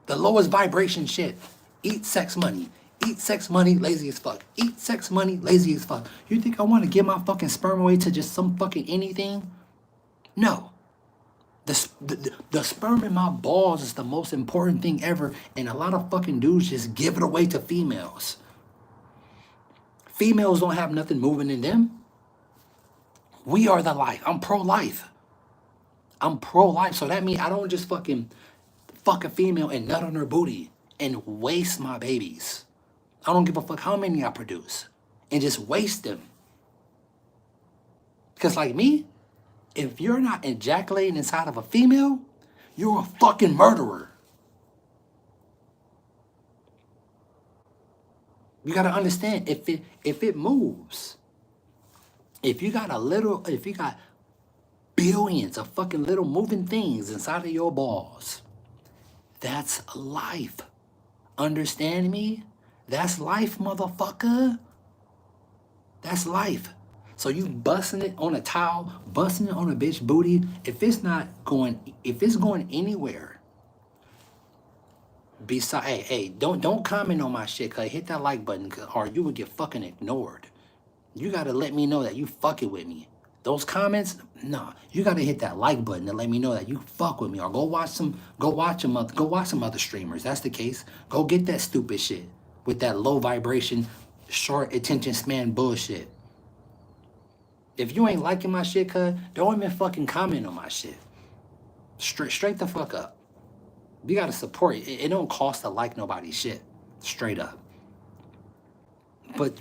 The lowest vibration shit. Eat sex, money. Eat sex, money, lazy as fuck. Eat sex, money, lazy as fuck. You think I want to give my fucking sperm away to just some fucking anything? No. The sperm in my balls is the most important thing ever, and a lot of fucking dudes just give it away to females. Females don't have nothing moving in them. We are the life. I'm pro-life. I'm pro-life, so that means I don't just fucking fuck a female and nut on her booty and waste my babies. I don't give a fuck how many I produce and just waste them. Because like me, if you're not ejaculating inside of a female, you're a fucking murderer. You gotta understand, if it moves, if you got billions of fucking little moving things inside of your balls, that's life. Understand me? That's life, motherfucker. That's life. So you busting it on a towel, busting it on a bitch booty, if it's going anywhere, besides, hey, don't comment on my shit, cause hit that like button, or you would get fucking ignored. You gotta let me know that you fucking with me. Those comments, nah, you gotta hit that like button to let me know that you fuck with me, or go watch some other streamers. That's the case. Go get that stupid shit with that low vibration, short attention span bullshit. If you ain't liking my shit, cuz, don't even fucking comment on my shit. Straight the fuck up. You gotta support it. It don't cost to like nobody's shit. Straight up. But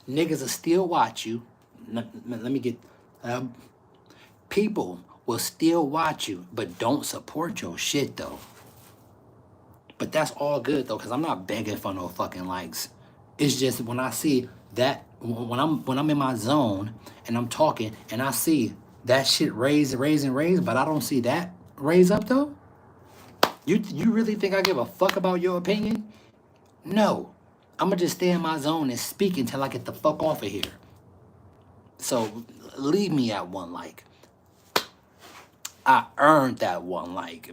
niggas will still watch you. Let me get... people will still watch you, but don't support your shit, though. But that's all good, though, because I'm not begging for no fucking likes. It's just when I see that, when I'm in my zone and I'm talking and I see that shit raise, but I don't see that raise up, though? You really think I give a fuck about your opinion? No. I'm going to just stay in my zone and speak until I get the fuck off of here. So leave me at one like. I earned that one like.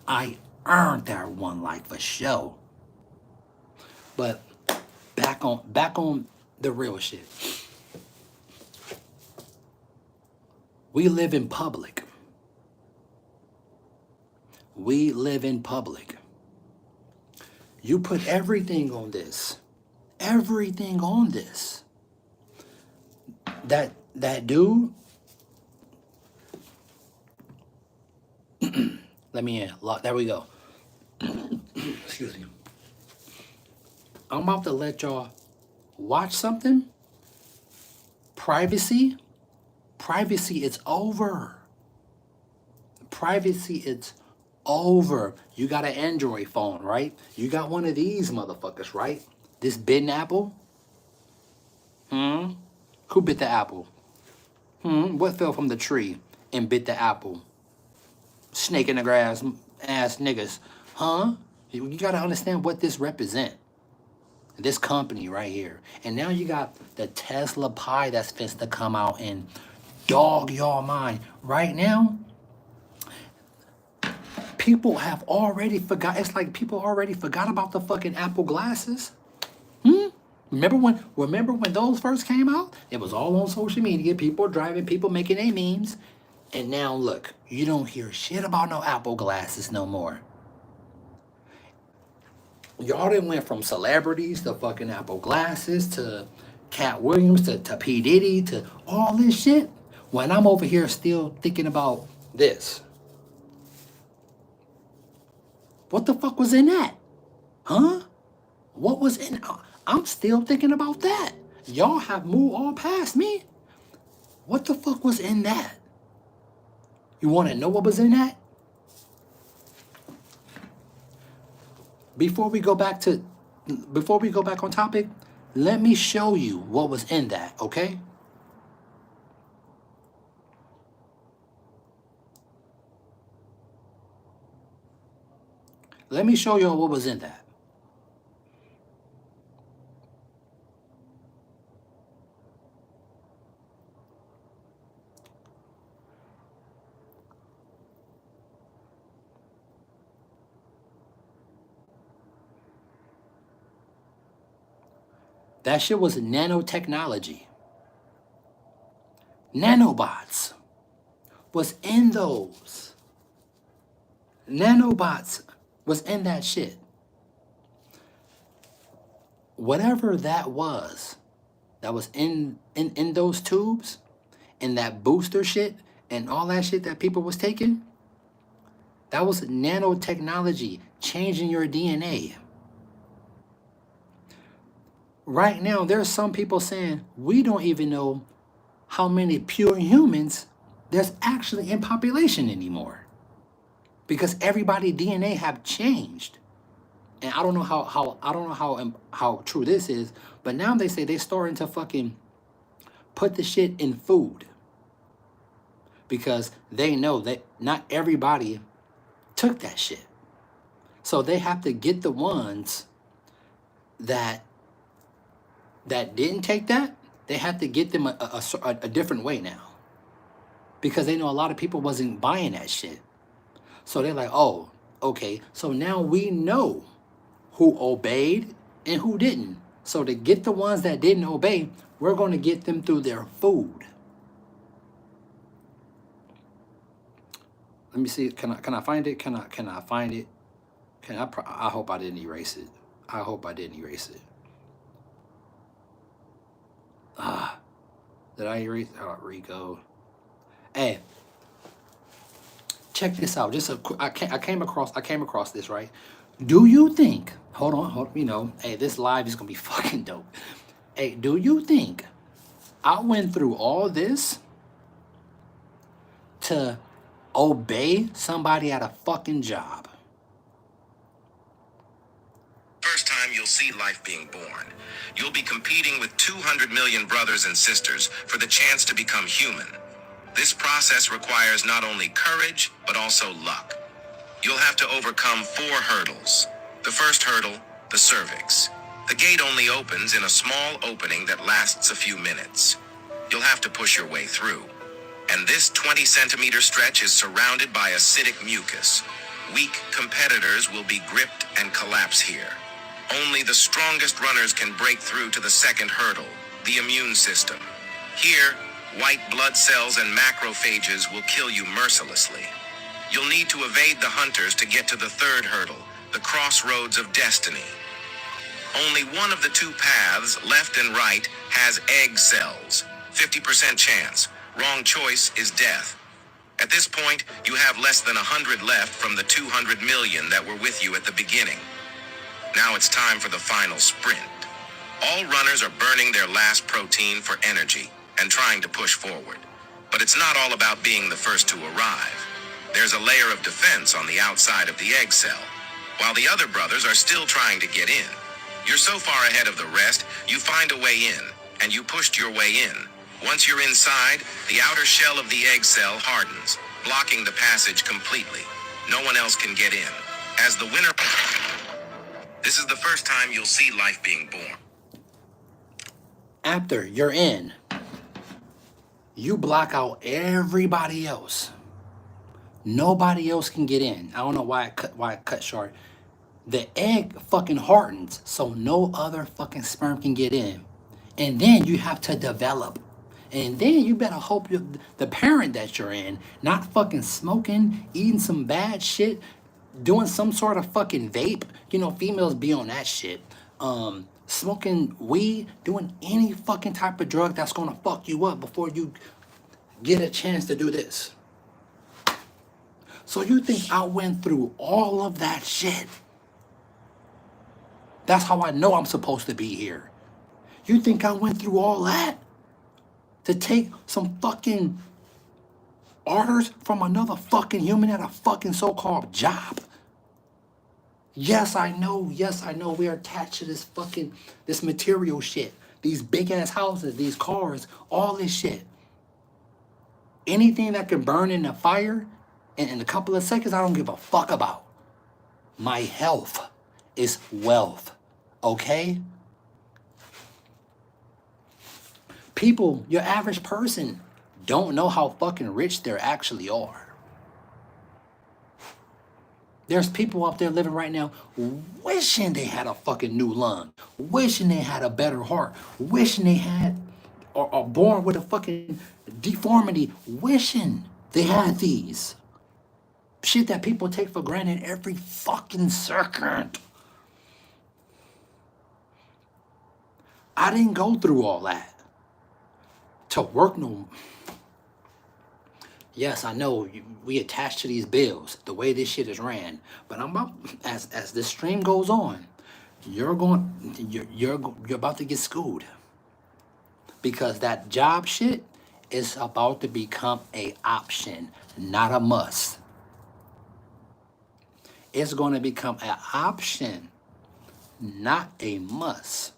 I earned that one like for sure. But back on the real shit. We live in public. We live in public. You put everything on this. Everything on this. That dude. Let me in. There we go. Excuse me. I'm about to let y'all watch something. Privacy. Privacy, it's over. Privacy, it's over. You got an Android phone, right? You got one of these motherfuckers, right? This bitten apple. Who bit the apple? What fell from the tree and bit the apple? Snake in the grass ass niggas. You gotta understand what this represent. This company right here. And now you got the Tesla pie that's fixed to come out and dog y'all mind. Right now, people have already forgot. It's like people already forgot about the fucking Apple glasses. Remember when those first came out? It was all on social media. People driving, people making their memes. And now look, you don't hear shit about no Apple glasses no more. Y'all done went from celebrities to fucking Apple glasses to Cat Williams to P. Diddy to all this shit. When I'm over here still thinking about this. What the fuck was in that? Huh? What was in? I'm still thinking about that. Y'all have moved all past me. What the fuck was in that? You want to know what was in that? Before we go back on topic, let me show you what was in that, okay? Let me show you what was in that. That shit was nanotechnology. Nanobots was in those. Nanobots was in that shit. Whatever that was in those tubes and that booster shit and all that shit that people was taking, that was nanotechnology changing your DNA. Right now, there's some people saying we don't even know how many pure humans there's actually in population anymore, because everybody DNA have changed. And I don't know how true this is, but now they say they're starting to fucking put the shit in food, because they know that not everybody took that shit. So they have to get the ones that didn't take that, they have to get them a different way now, because they know a lot of people wasn't buying that shit. So they're like, oh, okay, so now we know who obeyed and who didn't. So to get the ones that didn't obey, we're going to get them through their food. Let me see. Can I find it? Can I find it? I hope I didn't erase it. I hope I didn't erase it. Did I erase? Oh, Rico. Hey, check this out. I came across this, right? Do you think? Hold on. You know, hey, this live is gonna be fucking dope. Hey, do you think I went through all this to obey somebody at a fucking job? First time you'll see life being born. You'll be competing with 200 million brothers and sisters for the chance to become human. This process requires not only courage, but also luck. You'll have to overcome 4 hurdles. The first hurdle, the cervix. The gate only opens in a small opening that lasts a few minutes. You'll have to push your way through. And this 20-centimeter stretch is surrounded by acidic mucus. Weak competitors will be gripped and collapse here. Only the strongest runners can break through to the second hurdle, the immune system. Here, white blood cells and macrophages will kill you mercilessly. You'll need to evade the hunters to get to the third hurdle, the crossroads of destiny. Only one of the 2 paths, left and right, has egg cells. 50% chance. Wrong choice is death. At this point, you have less than 100 left from the 200 million that were with you at the beginning. Now it's time for the final sprint. All runners are burning their last protein for energy and trying to push forward. But it's not all about being the first to arrive. There's a layer of defense on the outside of the egg cell, while the other brothers are still trying to get in. You're so far ahead of the rest, you find a way in, and you pushed your way in. Once you're inside, the outer shell of the egg cell hardens, blocking the passage completely. No one else can get in. As the winner, this is the first time you'll see life being born. After you're in, you block out everybody else. Nobody else can get in. I don't know why I cut short. The egg fucking hardens, so no other fucking sperm can get in. And then you have to develop. And then you better hope the parent that you're in not fucking smoking, eating some bad shit, doing some sort of fucking vape. You know, females be on that shit. Smoking weed, doing any fucking type of drug that's gonna fuck you up before you get a chance to do this. So you think I went through all of that shit? That's how I know I'm supposed to be here. You think I went through all that to take some fucking orders from another fucking human at a fucking so-called job? Yes, I know. Yes, I know. We're attached to this material shit. These big ass houses, these cars, all this shit. Anything that can burn in a fire in a couple of seconds, I don't give a fuck about. My health is wealth. Okay? People, your average person, don't know how fucking rich they actually are. There's people out there living right now wishing they had a fucking new lung, wishing they had a better heart, wishing they had, or are born with a fucking deformity, wishing they had these. Shit that people take for granted every fucking second. I didn't go through all that to work no. Yes, I know we attached to these bills the way this shit is ran, but I'm about as this stream goes on, you're about to get schooled because that job shit is about to become a option, not a must. It's going to become an option, not a must.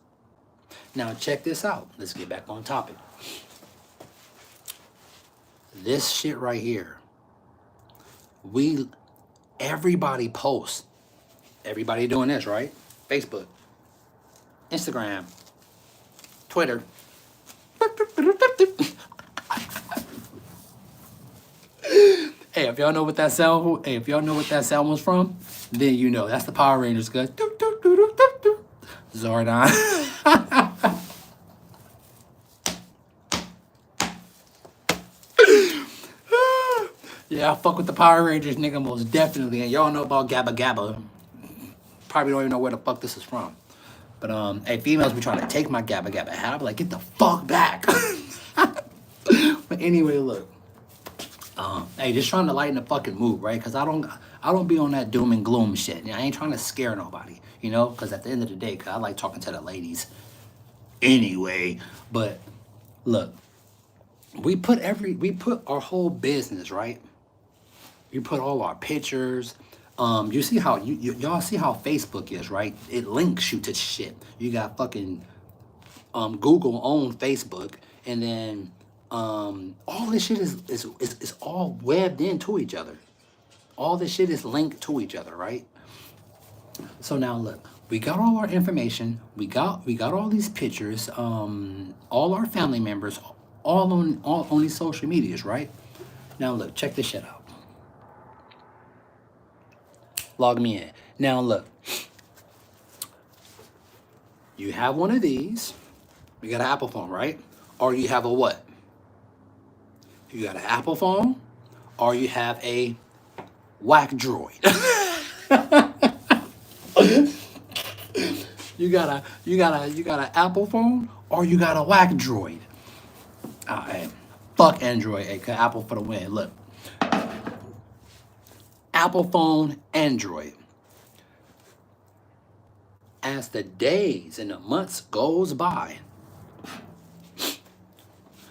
Now check this out. Let's get back on topic. This shit right here. Everybody posts. Everybody doing this, right? Facebook, Instagram, Twitter. Hey, if y'all know what that sound was from, then you know that's the Power Rangers, guys. Zordon. Yeah, I fuck with the Power Rangers, nigga, most definitely. And y'all know about Gabba Gabba. Probably don't even know where the fuck this is from. But hey, females be trying to take my Gabba Gabba hat. I be like, get the fuck back. But anyway, look. Hey, just trying to lighten the fucking mood, right? Because I don't be on that doom and gloom shit. I ain't trying to scare nobody, you know? Because at the end of the day, cause I like talking to the ladies anyway. But look, we put our whole business, right? You put all our pictures. You see how y'all see how Facebook is, right? It links you to shit. You got fucking Google own Facebook, and then all this shit is all webbed into each other. All this shit is linked to each other, right? So now look, we got all our information. We got all these pictures. All our family members, all on these social medias, right? Now look, check this shit out. Log me in. Now look, you have one of these. You got an Apple phone, right? Or you have a what? You got an Apple phone, or you have a whack droid. You got an Apple phone, or you got a whack droid. Hey, fuck Android. Hey, Apple for the win. Look. Apple phone, Android. As the days and the months goes by,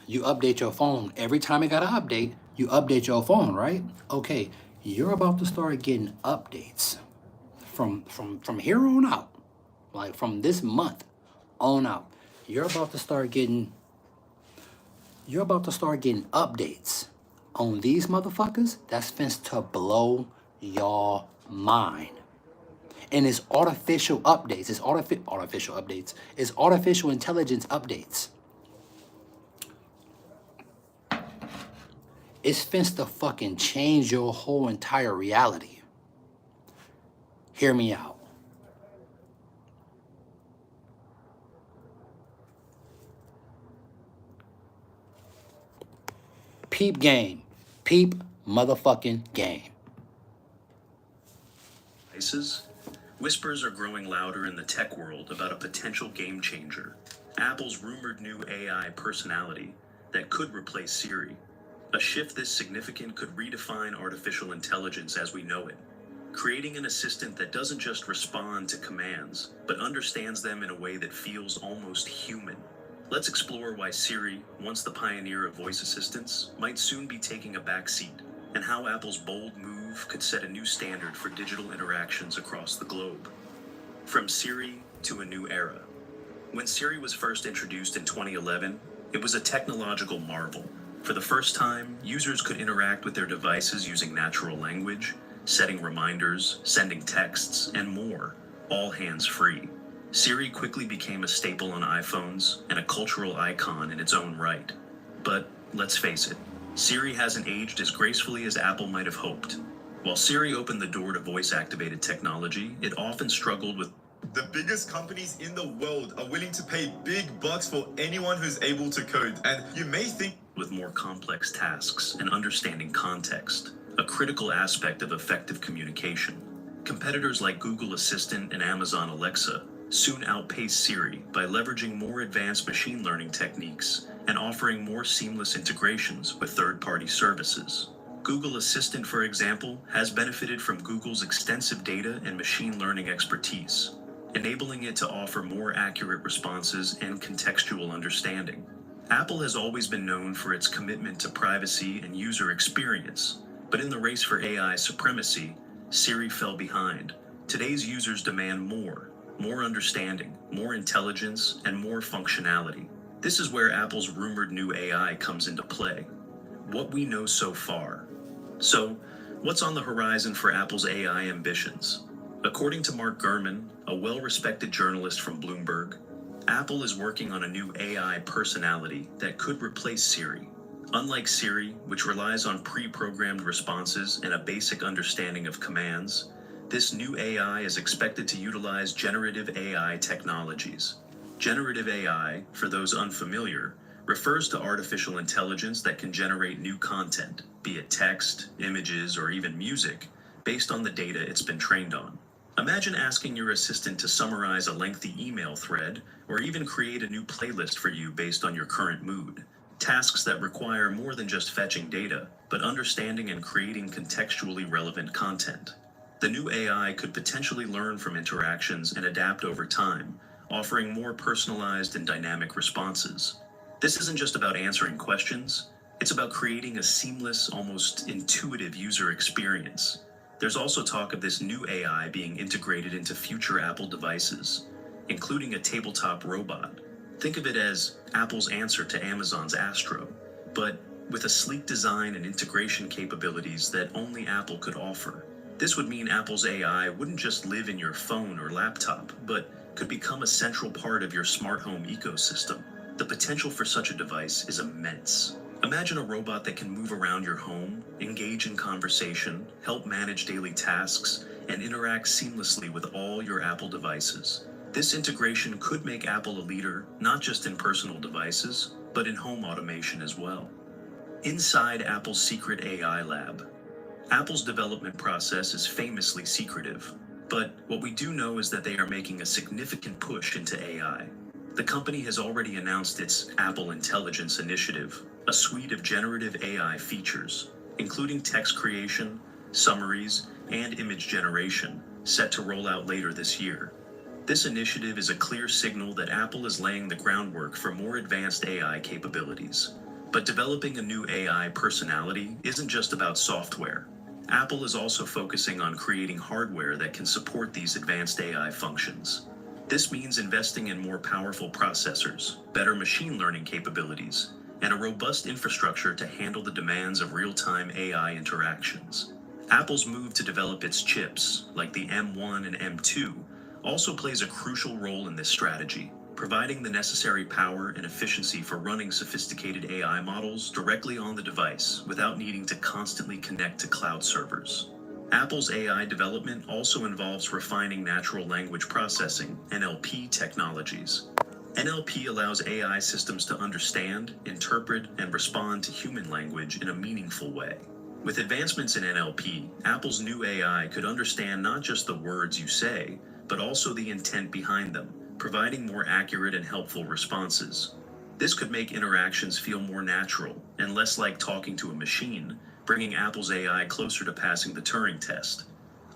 you update your phone. Every time it got an update, you update your phone, right? Okay, you're about to start getting updates from here on out. Like from this month on out. You're about to start getting updates on these motherfuckers that's finna to blow your mind. And it's artificial updates. It's artificial updates. It's artificial intelligence updates. It's finna to fucking change your whole entire reality. Hear me out. Peep game. Peep motherfucking game. Whispers are growing louder in the tech world about a potential game changer, Apple's rumored new AI personality that could replace Siri. A shift this significant could redefine artificial intelligence as we know it, creating an assistant that doesn't just respond to commands, but understands them in a way that feels almost human. Let's explore why Siri, once the pioneer of voice assistants, might soon be taking a back seat, and how Apple's bold move could set a new standard for digital interactions across the globe. From Siri to a new era. When Siri was first introduced in 2011, it was a technological marvel. For the first time, users could interact with their devices using natural language, setting reminders, sending texts, and more, all hands-free. Siri quickly became a staple on iPhones and a cultural icon in its own right. But let's face it, Siri hasn't aged as gracefully as Apple might have hoped. While Siri opened the door to voice-activated technology, it often struggled with the biggest companies in the world are willing to pay big bucks for anyone who's able to code. And you may think with more complex tasks and understanding context, a critical aspect of effective communication. Competitors like Google Assistant and Amazon Alexa soon outpaced Siri by leveraging more advanced machine learning techniques and offering more seamless integrations with third-party services. Google Assistant, for example, has benefited from Google's extensive data and machine learning expertise, enabling it to offer more accurate responses and contextual understanding. Apple has always been known for its commitment to privacy and user experience, but in the race for AI supremacy, Siri fell behind. Today's users demand more understanding, more intelligence, and more functionality. This is where Apple's rumored new AI comes into play. What we know so far. So, what's on the horizon for Apple's AI ambitions? According to Mark Gurman, a well-respected journalist from Bloomberg, Apple is working on a new AI personality that could replace Siri. Unlike Siri, which relies on pre-programmed responses and a basic understanding of commands, this new AI is expected to utilize generative AI technologies. Generative AI, for those unfamiliar, refers to artificial intelligence that can generate new content, be it text, images, or even music, based on the data it's been trained on. Imagine asking your assistant to summarize a lengthy email thread, or even create a new playlist for you based on your current mood. Tasks that require more than just fetching data, but understanding and creating contextually relevant content. The new AI could potentially learn from interactions and adapt over time, offering more personalized and dynamic responses. This isn't just about answering questions, it's about creating a seamless, almost intuitive user experience. There's also talk of this new AI being integrated into future Apple devices, including a tabletop robot. Think of it as Apple's answer to Amazon's Astro, but with a sleek design and integration capabilities that only Apple could offer. This would mean Apple's AI wouldn't just live in your phone or laptop, but could become a central part of your smart home ecosystem. The potential for such a device is immense. Imagine a robot that can move around your home, engage in conversation, help manage daily tasks, and interact seamlessly with all your Apple devices. This integration could make Apple a leader, not just in personal devices, but in home automation as well. Inside Apple's secret AI lab. Apple's development process is famously secretive, but what we do know is that they are making a significant push into AI. The company has already announced its Apple Intelligence Initiative, a suite of generative AI features, including text creation, summaries, and image generation, set to roll out later this year. This initiative is a clear signal that Apple is laying the groundwork for more advanced AI capabilities. But developing a new AI personality isn't just about software. Apple is also focusing on creating hardware that can support these advanced AI functions. This means investing in more powerful processors, better machine learning capabilities, and a robust infrastructure to handle the demands of real-time AI interactions. Apple's move to develop its chips, like the M1 and M2, also plays a crucial role in this strategy, providing the necessary power and efficiency for running sophisticated AI models directly on the device without needing to constantly connect to cloud servers. Apple's AI development also involves refining natural language processing, NLP technologies. NLP allows AI systems to understand, interpret, and respond to human language in a meaningful way. With advancements in NLP, Apple's new AI could understand not just the words you say, but also the intent behind them, providing more accurate and helpful responses. This could make interactions feel more natural and less like talking to a machine, bringing Apple's AI closer to passing the Turing test,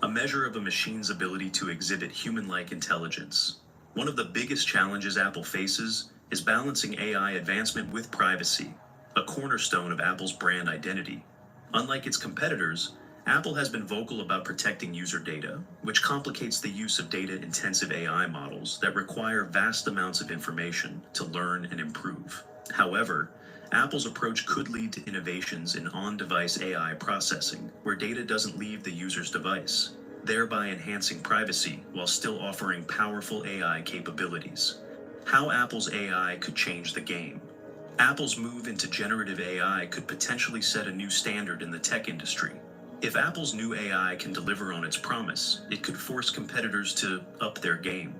a measure of a machine's ability to exhibit human-like intelligence. One of the biggest challenges Apple faces is balancing AI advancement with privacy, a cornerstone of Apple's brand identity. Unlike its competitors, Apple has been vocal about protecting user data, which complicates the use of data-intensive AI models that require vast amounts of information to learn and improve. However, Apple's approach could lead to innovations in on-device AI processing, where data doesn't leave the user's device, thereby enhancing privacy while still offering powerful AI capabilities. How Apple's AI could change the game. Apple's move into generative AI could potentially set a new standard in the tech industry. If Apple's new AI can deliver on its promise, it could force competitors to up their game.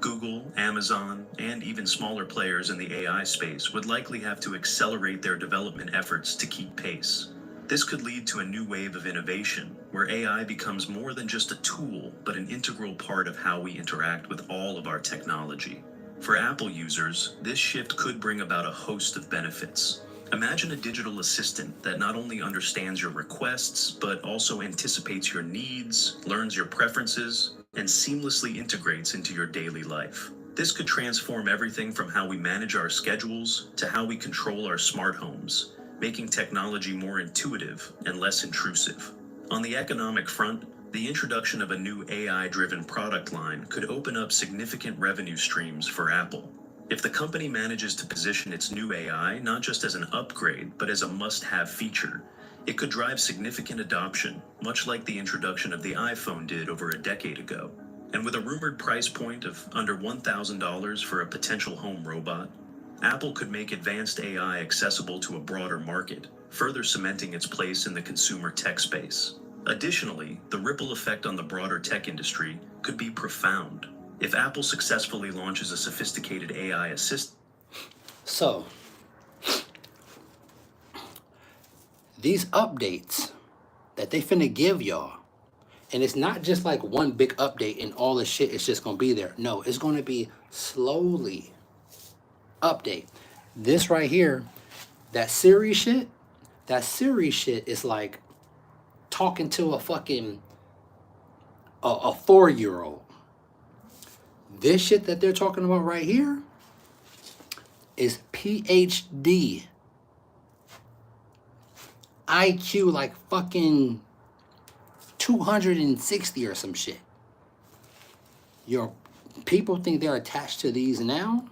Google, Amazon, and even smaller players in the AI space would likely have to accelerate their development efforts to keep pace. This could lead to a new wave of innovation, where AI becomes more than just a tool, but an integral part of how we interact with all of our technology. For Apple users, this shift could bring about a host of benefits. Imagine a digital assistant that not only understands your requests, but also anticipates your needs, learns your preferences, and seamlessly integrates into your daily life. This could transform everything from how we manage our schedules to how we control our smart homes, making technology more intuitive and less intrusive. On the economic front, the introduction of a new AI-driven product line could open up significant revenue streams for Apple. If the company manages to position its new AI not just as an upgrade, but as a must-have feature, it could drive significant adoption, much like the introduction of the iPhone did over a decade ago. And with a rumored price point of under $1,000 for a potential home robot, Apple could make advanced AI accessible to a broader market, further cementing its place in the consumer tech space. Additionally, the ripple effect on the broader tech industry could be profound. If Apple successfully launches a sophisticated AI assistant. So, these updates that they finna give y'all, and it's not just like one big update and all the shit is just gonna be there. No, it's gonna be slowly update. This right here, that Siri shit is like talking to a fucking a 4-year-old. This shit that they're talking about right here is PhD IQ, like fucking 260 or some shit. Your people think they're attached to these now,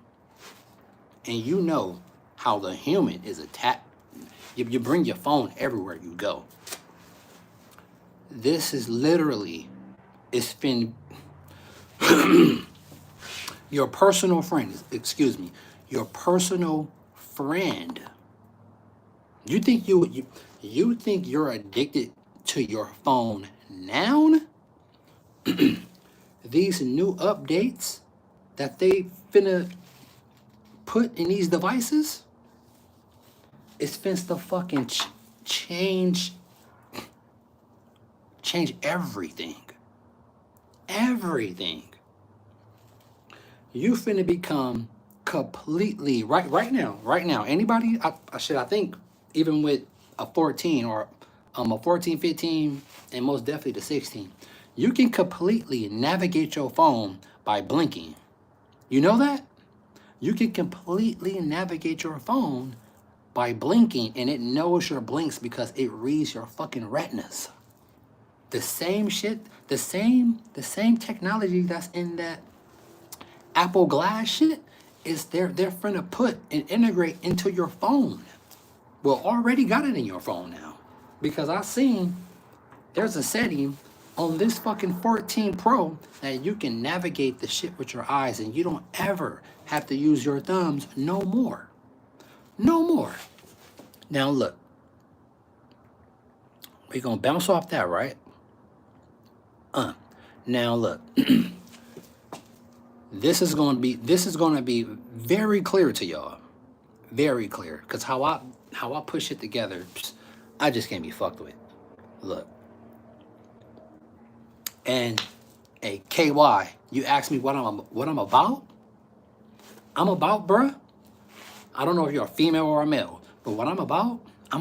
and you know how the human is attached. You bring your phone everywhere you go. This is literally, it's been your personal friend, your personal friend. You think you think you're addicted to your phone now? These new updates that they finna put in these devices, it's finna fucking change everything. Everything. You finna become completely right now. Anybody, I think even with a 14 or a 14, 15, and most definitely the 16, you can completely navigate your phone by blinking. You know that? You can completely navigate your phone by blinking, and it knows your blinks because it reads your fucking retinas. The same shit, the same technology that's in that Apple Glass shit is they're finna put and integrate into your phone. Well, already got it in your phone now, because I seen there's a setting on this fucking 14 Pro that you can navigate the shit with your eyes, and you don't ever have to use your thumbs no more. No more. Now look, we're gonna bounce off that, right? Now look, This is going to be very clear to y'all. Very clear. Because how I push it together, I just can't be fucked with. Look. And a KY, you ask me what I'm about? I'm about, bruh. I don't know if you're a female or a male, but what I'm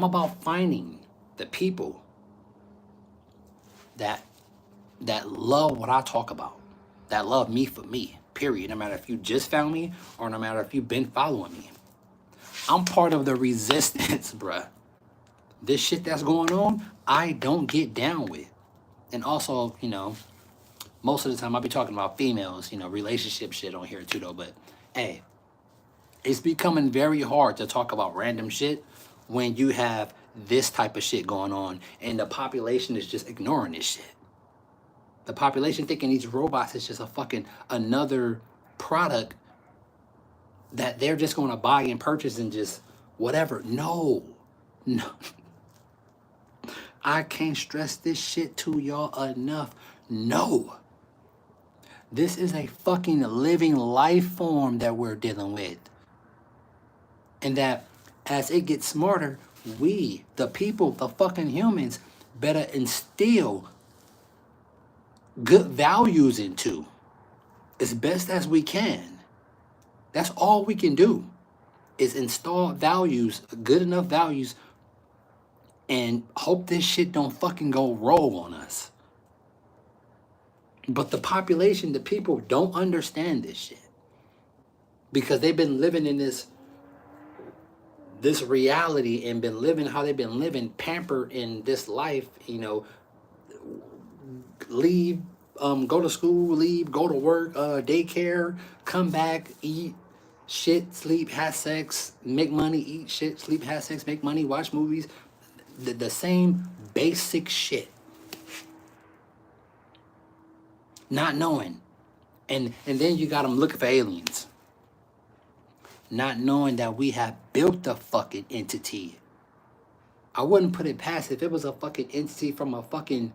about finding the people that love what I talk about, that love me for me, period. No matter if you just found me or no matter if you've been following me. I'm part of the resistance, bruh. This shit that's going on, I don't get down with. And also, most of the time I'll be talking about females, relationship shit on here too though, but hey, it's becoming very hard to talk about random shit when you have this type of shit going on and the population is just ignoring this shit. The population thinking these robots is just a fucking another product that they're just going to buy and purchase and just whatever. No. I can't stress this shit to y'all enough. No. This is a fucking living life form that we're dealing with. And that as it gets smarter, we, the people, the fucking humans, better instill good values into as best as we can. That's all we can do is install values, good enough values, and hope this shit don't fucking go rogue on us. But the population, the people don't understand this shit because they've been living in this reality and been living how they've been living, pampered in this life, leave, go to school, leave, go to work, daycare, come back, eat, shit, sleep, have sex, make money, eat, shit, sleep, have sex, make money, watch movies. The same basic shit. Not knowing. And then you got them looking for aliens. Not knowing that we have built a fucking entity. I wouldn't put it past if it was a fucking entity from a fucking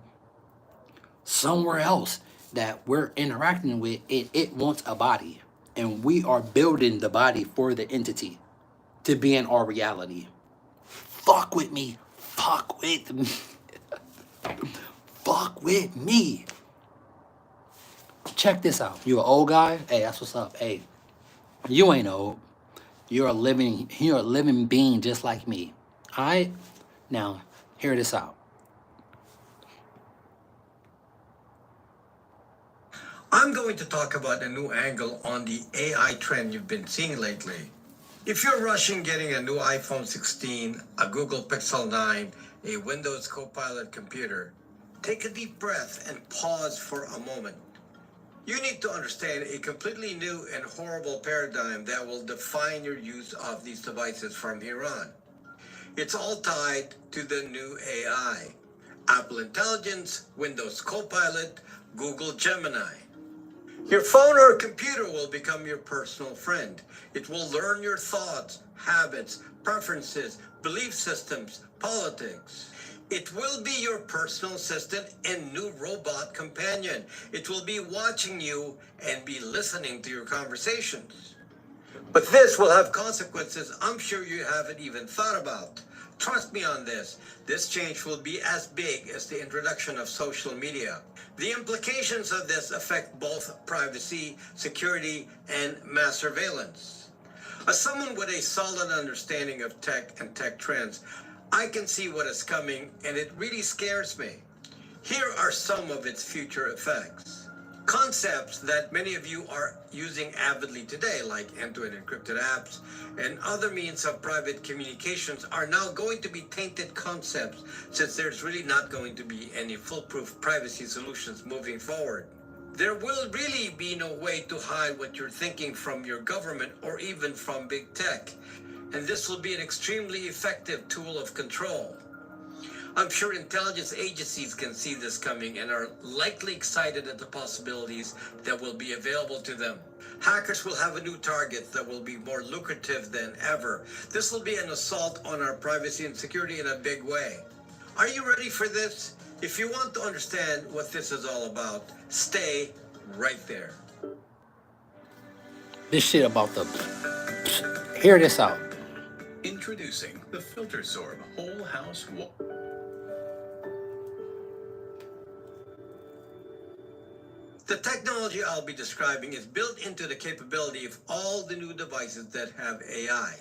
somewhere else that we're interacting with. It wants a body. And we are building the body for the entity to be in our reality. Fuck with me. Fuck with me. Fuck with me. Check this out. You an old guy? Hey, that's what's up. Hey, you ain't old. You're a living being just like me. All right? Now, hear this out. I'm going to talk about a new angle on the AI trend you've been seeing lately. If you're rushing getting a new iPhone 16, a Google Pixel 9, a Windows Copilot computer, take a deep breath and pause for a moment. You need to understand a completely new and horrible paradigm that will define your use of these devices from here on. It's all tied to the new AI. Apple Intelligence, Windows Copilot, Google Gemini. Your phone or computer will become your personal friend. It will learn your thoughts, habits, preferences, belief systems, politics. It will be your personal assistant and new robot companion. It will be watching you and be listening to your conversations. But this will have consequences I'm sure you haven't even thought about. Trust me on this. This change will be as big as the introduction of social media. The implications of this affect both privacy, security, and mass surveillance. As someone with a solid understanding of tech and tech trends, I can see what is coming, and it really scares me. Here are some of its future effects. Concepts that many of you are using avidly today, like end-to-end encrypted apps and other means of private communications, are now going to be tainted concepts, since there's really not going to be any foolproof privacy solutions moving forward. There will really be no way to hide what you're thinking from your government or even from big tech, and this will be an extremely effective tool of control. I'm sure intelligence agencies can see this coming and are likely excited at the possibilities that will be available to them. Hackers will have a new target that will be more lucrative than ever. This will be an assault on our privacy and security in a big way. Are you ready for this? If you want to understand what this is all about, stay right there. This shit about the. Hear this out. Introducing the Filter Sorb Whole House The technology I'll be describing is built into the capability of all the new devices that have AI,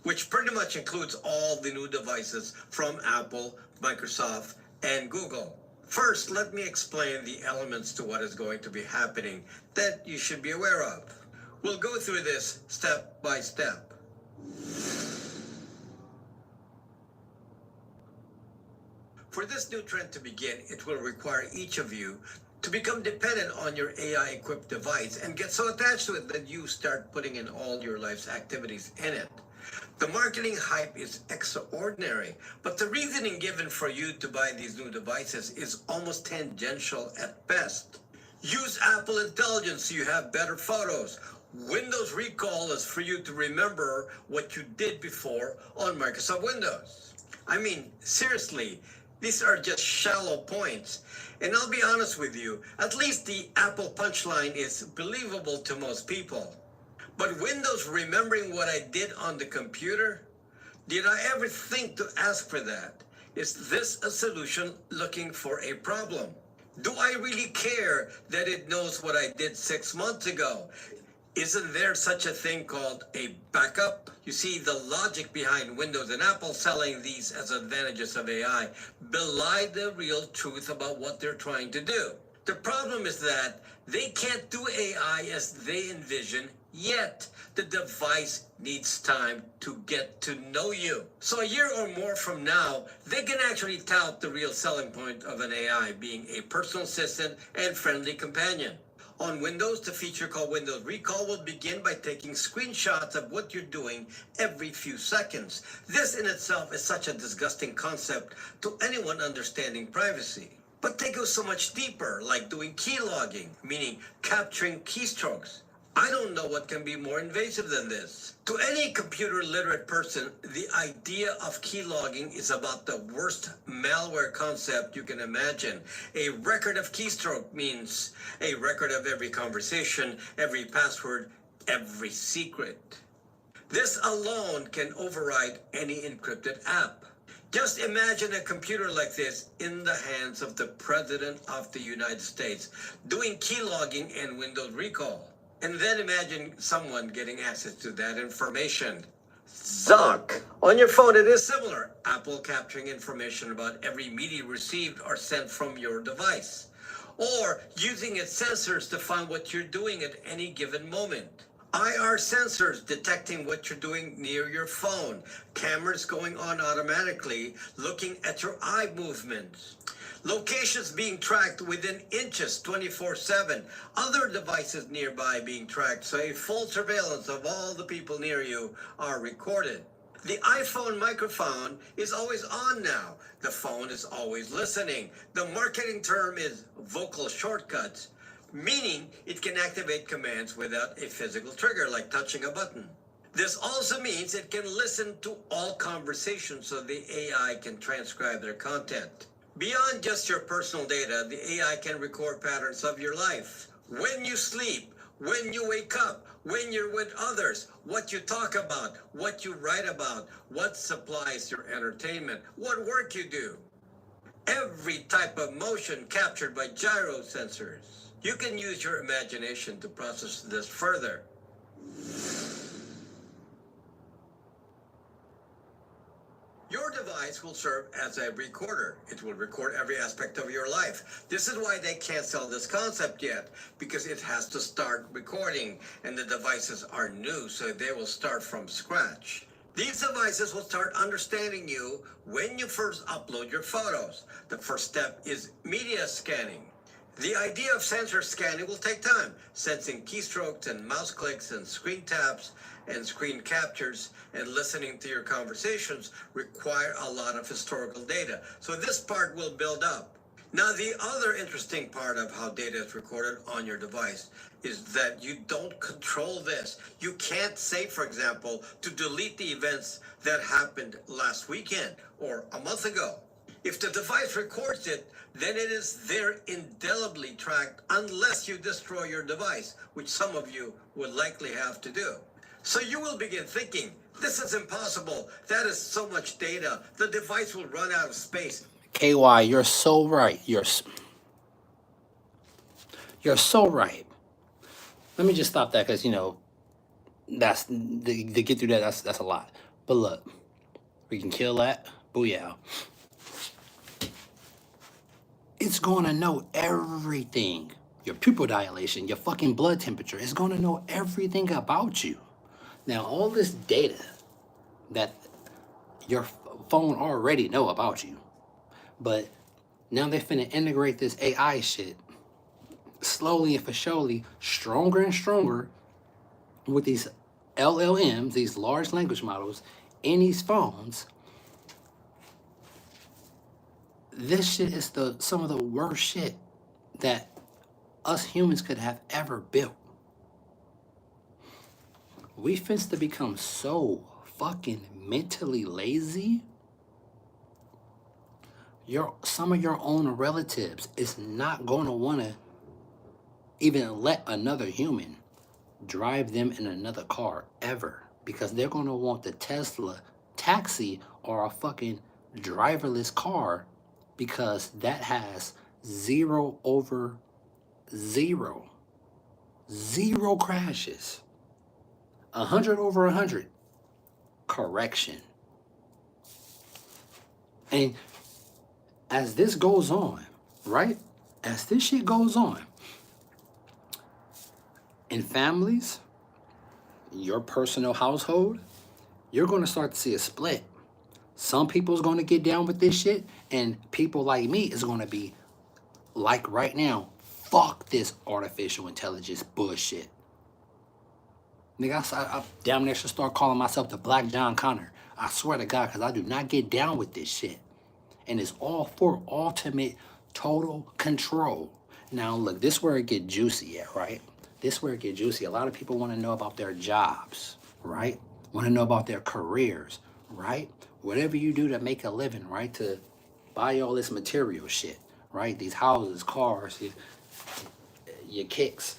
which pretty much includes all the new devices from Apple, Microsoft, and Google. First, let me explain the elements to what is going to be happening that you should be aware of. We'll go through this step by step. For this new trend to begin, it will require each of you to become dependent on your AI-equipped device and get so attached to it that you start putting in all your life's activities in it. The marketing hype is extraordinary, but the reasoning given for you to buy these new devices is almost tangential at best. Use Apple Intelligence so you have better photos. Windows Recall is for you to remember what you did before on Microsoft Windows. I mean, seriously, these are just shallow points. And I'll be honest with you, at least the Apple punchline is believable to most people. But Windows remembering what I did on the computer? Did I ever think to ask for that? Is this a solution looking for a problem? Do I really care that it knows what I did 6 months ago? Isn't there such a thing called a backup? You see, the logic behind Windows and Apple selling these as advantages of AI belie the real truth about what they're trying to do. The problem is that they can't do AI as they envision yet. The device needs time to get to know you. So a year or more from now, they can actually tout the real selling point of an AI being a personal assistant and friendly companion. On Windows, the feature called Windows Recall will begin by taking screenshots of what you're doing every few seconds. This in itself is such a disgusting concept to anyone understanding privacy. But they go so much deeper, like doing key logging, meaning capturing keystrokes. I don't know what can be more invasive than this. To any computer literate person, the idea of keylogging is about the worst malware concept you can imagine. A record of keystroke means a record of every conversation, every password, every secret. This alone can override any encrypted app. Just imagine a computer like this in the hands of the President of the United States doing keylogging and Windows Recall. And then imagine someone getting access to that information. Zonk! On your phone, it is similar. Apple capturing information about every media received or sent from your device. Or using its sensors to find what you're doing at any given moment. IR sensors detecting what you're doing near your phone. Cameras going on automatically, looking at your eye movements. Locations being tracked within inches 24/7. Other devices nearby being tracked, so a full surveillance of all the people near you are recorded. The iPhone microphone is always on now. The phone is always listening. The marketing term is vocal shortcuts, meaning it can activate commands without a physical trigger, like touching a button. This also means it can listen to all conversations so the AI can transcribe their content. Beyond just your personal data, the AI can record patterns of your life. When you sleep, when you wake up, when you're with others, what you talk about, what you write about, what supplies your entertainment, what work you do. Every type of motion captured by gyro sensors. You can use your imagination to process this further. Your device will serve as a recorder. It will record every aspect of your life. This is why they can't sell this concept yet, because it has to start recording, and the devices are new, so they will start from scratch. These devices will start understanding you when you first upload your photos. The first step is media scanning. The idea of sensor scanning will take time. Sensing keystrokes and mouse clicks and screen taps and screen captures and listening to your conversations require a lot of historical data. So this part will build up. Now, the other interesting part of how data is recorded on your device is that you don't control this. You can't say, for example, to delete the events that happened last weekend or a month ago. If the device records it, then it is there indelibly tracked unless you destroy your device, which some of you will likely have to do. So you will begin thinking, this is impossible. That is so much data. The device will run out of space. KY, you're so right. You're so right. Let me just stop that because, you know, that's to get through that, that's a lot. But look, we can kill that. Booyah. It's going to know everything. Your pupil dilation, your fucking blood temperature. It's going to know everything about you. Now, all this data that your phone already know about you, but now they're finna integrate this AI shit slowly and for surely, stronger and stronger with these LLMs, these large language models in these phones. This shit is some of the worst shit that us humans could have ever built. We finna to become so fucking mentally lazy. Some of your own relatives is not gonna wanna even let another human drive them in another car ever, because they're gonna want the Tesla taxi or a fucking driverless car, because that has 0 over 0 crashes, 100 over 100 correction. And as this goes on, right? As this shit goes on in families, your personal household, you're going to start to see a split. Some people's going to get down with this shit, and people like me is going to be like right now, fuck this artificial intelligence bullshit. Nigga, I damn near should start calling myself the Black John Connor. I swear to God, because I do not get down with this shit. And it's all for ultimate total control. Now, look, this is where it get juicy at, right? This is where it get juicy. A lot of people want to know about their jobs, right? Want to know about their careers, right? Whatever you do to make a living, right? To buy all this material shit, right? These houses, cars, your kicks,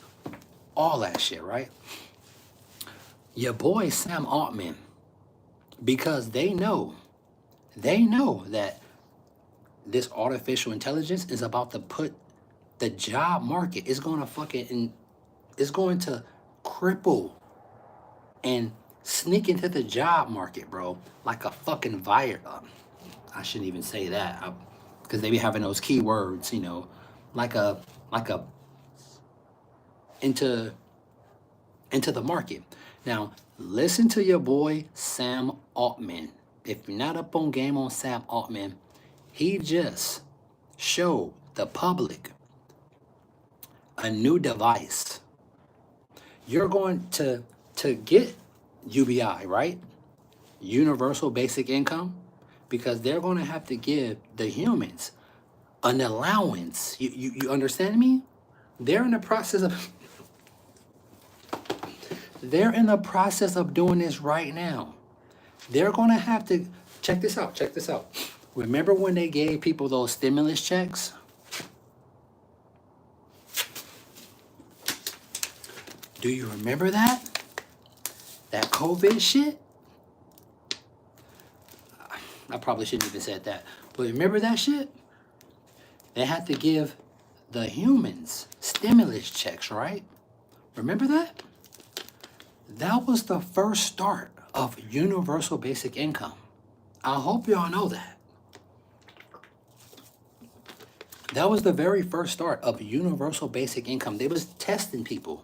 all that shit, right? Your boy Sam Altman, because they know that this artificial intelligence is about to put the job market, it's going to cripple and sneak into the job market, bro, like a fucking virus. I shouldn't even say that, because they be having those keywords, you know, like a into the market. Now, listen to your boy Sam Altman. If you're not up on game on Sam Altman, he just showed the public a new device. You're going to get UBI, right? Universal Basic Income, because they're going to have to give the humans an allowance. You understand me? They're in the process of doing this right now. They're going to have to check this out. Remember when they gave people those stimulus checks? Do you remember that? That COVID shit? I probably shouldn't even said that. But remember that shit? They had to give the humans stimulus checks, right? Remember that? That was the first start of universal basic income. I hope y'all know that. That was the very first start of universal basic income. They was testing people.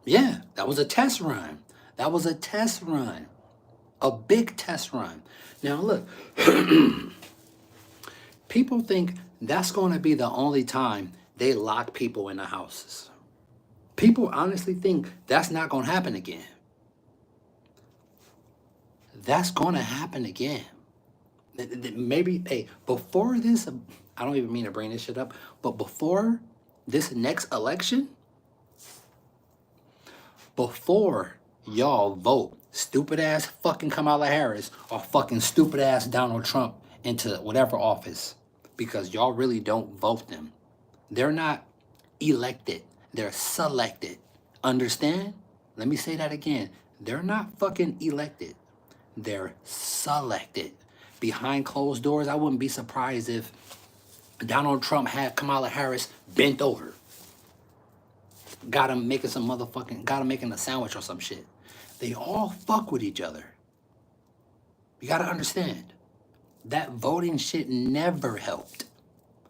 Yeah, that was a test run. A big test run. Now look, people think that's going to be the only time they lock people in the houses. People honestly think that's not going to happen again. That's going to happen again. Maybe, hey, before this, I don't even mean to bring this shit up, but before this next election, before y'all vote stupid ass fucking Kamala Harris or fucking stupid ass Donald Trump into whatever office, because y'all really don't vote them. They're not elected, they're selected. Understand? Let me say that again. They're not fucking elected, they're selected. Behind closed doors, I wouldn't be surprised if Donald Trump had Kamala Harris bent over, got him making a sandwich or some shit. They all fuck with each other. You gotta understand, that voting shit never helped.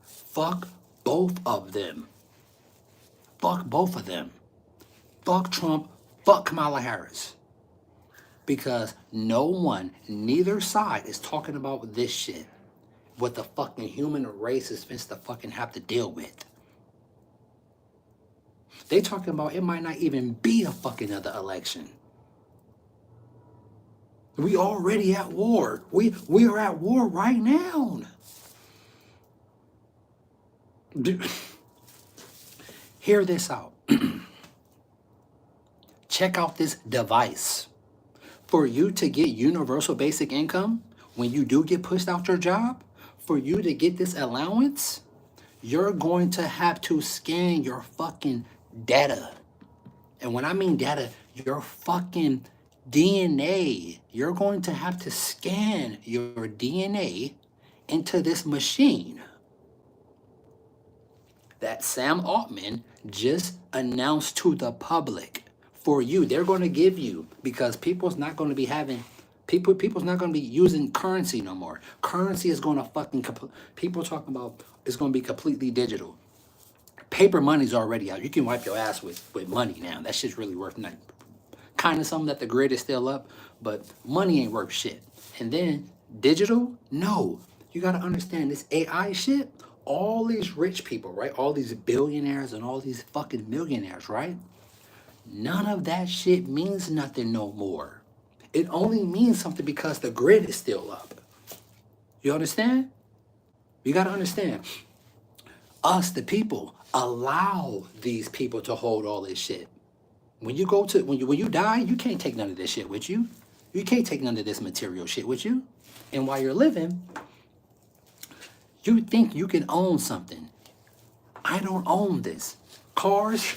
Fuck both of them. Fuck both of them. Fuck Trump, fuck Kamala Harris. Because no one, neither side is talking about this shit. What the fucking human race is supposed to fucking have to deal with. They talking about it might not even be a fucking other election. We already at war. We are at war right now. Hear this out. Check out this device. For you to get universal basic income, when you do get pushed out your job, for you to get this allowance, you're going to have to scan your fucking data. And when I mean data, your fucking DNA. You're going to have to scan your DNA into this machine that Sam Altman just announced to the public. For you, they're going to give you, because people's not going to be using currency no more. Currency is going to fucking, people talking about it's going to be completely digital. Paper money's already out. You can wipe your ass with money now. That shit's really worth nothing. Kind of something that the grid is still up, but money ain't worth shit. And then digital, no. You got to understand this AI shit, all these rich people, right? All these billionaires and all these fucking millionaires, right? None of that shit means nothing no more. It only means something because the grid is still up. You understand? You got to understand. Us, the people, allow these people to hold all this shit. When you die, you can't take none of this shit with you. You can't take none of this material shit with you. And while you're living, you think you can own something. I don't own this. Cars,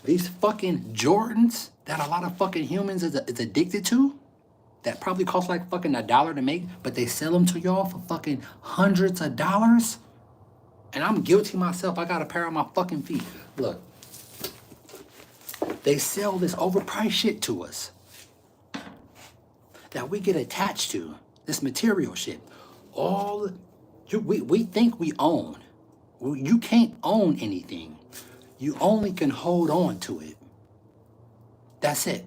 these fucking Jordans that a lot of fucking humans is addicted to, that probably cost like fucking $1 to make, but they sell them to y'all for fucking hundreds of dollars. And I'm guilty myself. I got a pair on my fucking feet. Look, they sell this overpriced shit to us that we get attached to, this material shit. We think we own. You can't own anything. You only can hold on to it. That's it.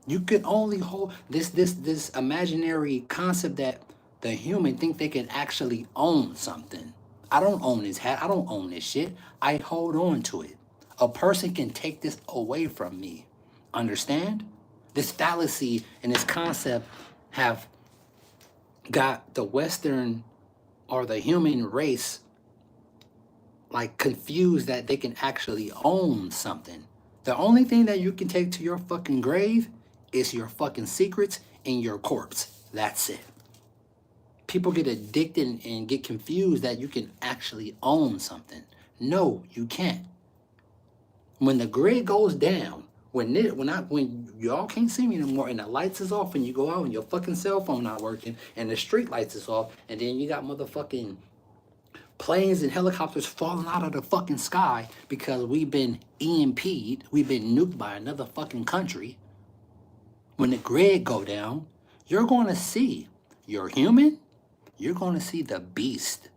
You can only hold this imaginary concept that the human think they can actually own something. I don't own this hat. I don't own this shit. I hold on to it. A person can take this away from me. Understand? This fallacy and this concept have got the Western or the human race like confused that they can actually own something. The only thing that you can take to your fucking grave is your fucking secrets and your corpse. That's it. People get addicted and get confused that you can actually own something. No, you can't. When the grid goes down, when y'all can't see me anymore and the lights is off and you go out and your fucking cell phone not working and the street lights is off and then you got motherfucking planes and helicopters falling out of the fucking sky because we've been EMP'd, we've been nuked by another fucking country. When the grid go down, you're going to see your human, you're going to see the beast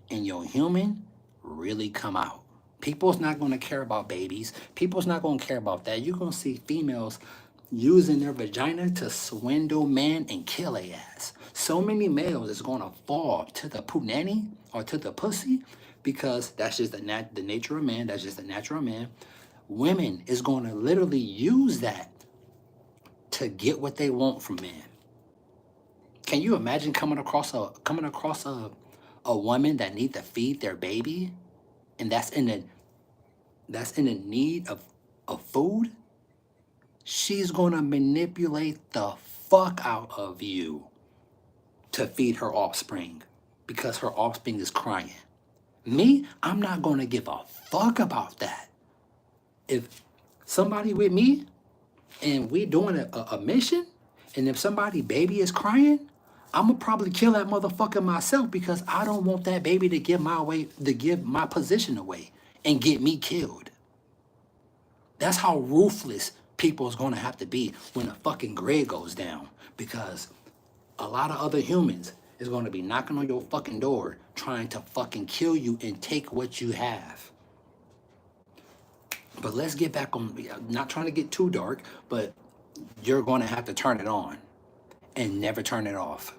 in your human really come out. People's not going to care about babies. People's not going to care about that. You're going to see females using their vagina to swindle men and kill their ass. So many males is going to fall to the punani or to the pussy because that's just the nature of man. That's just the natural man. Women is going to literally use that to get what they want from men. Can you imagine coming across a woman that needs to feed their baby and that's in the need of food? she's gonna manipulate the fuck out of you to feed her offspring because her offspring is crying. Me, I'm not gonna give a fuck about that. If somebody with me and we doing a mission, and if somebody baby is crying, I'm gonna probably kill that motherfucker myself because I don't want that baby to give my position away and get me killed. That's how ruthless people is gonna have to be when the fucking grid goes down, because a lot of other humans is gonna be knocking on your fucking door trying to fucking kill you and take what you have. But let's get back on, not trying to get too dark, but you're gonna have to turn it on and never turn it off.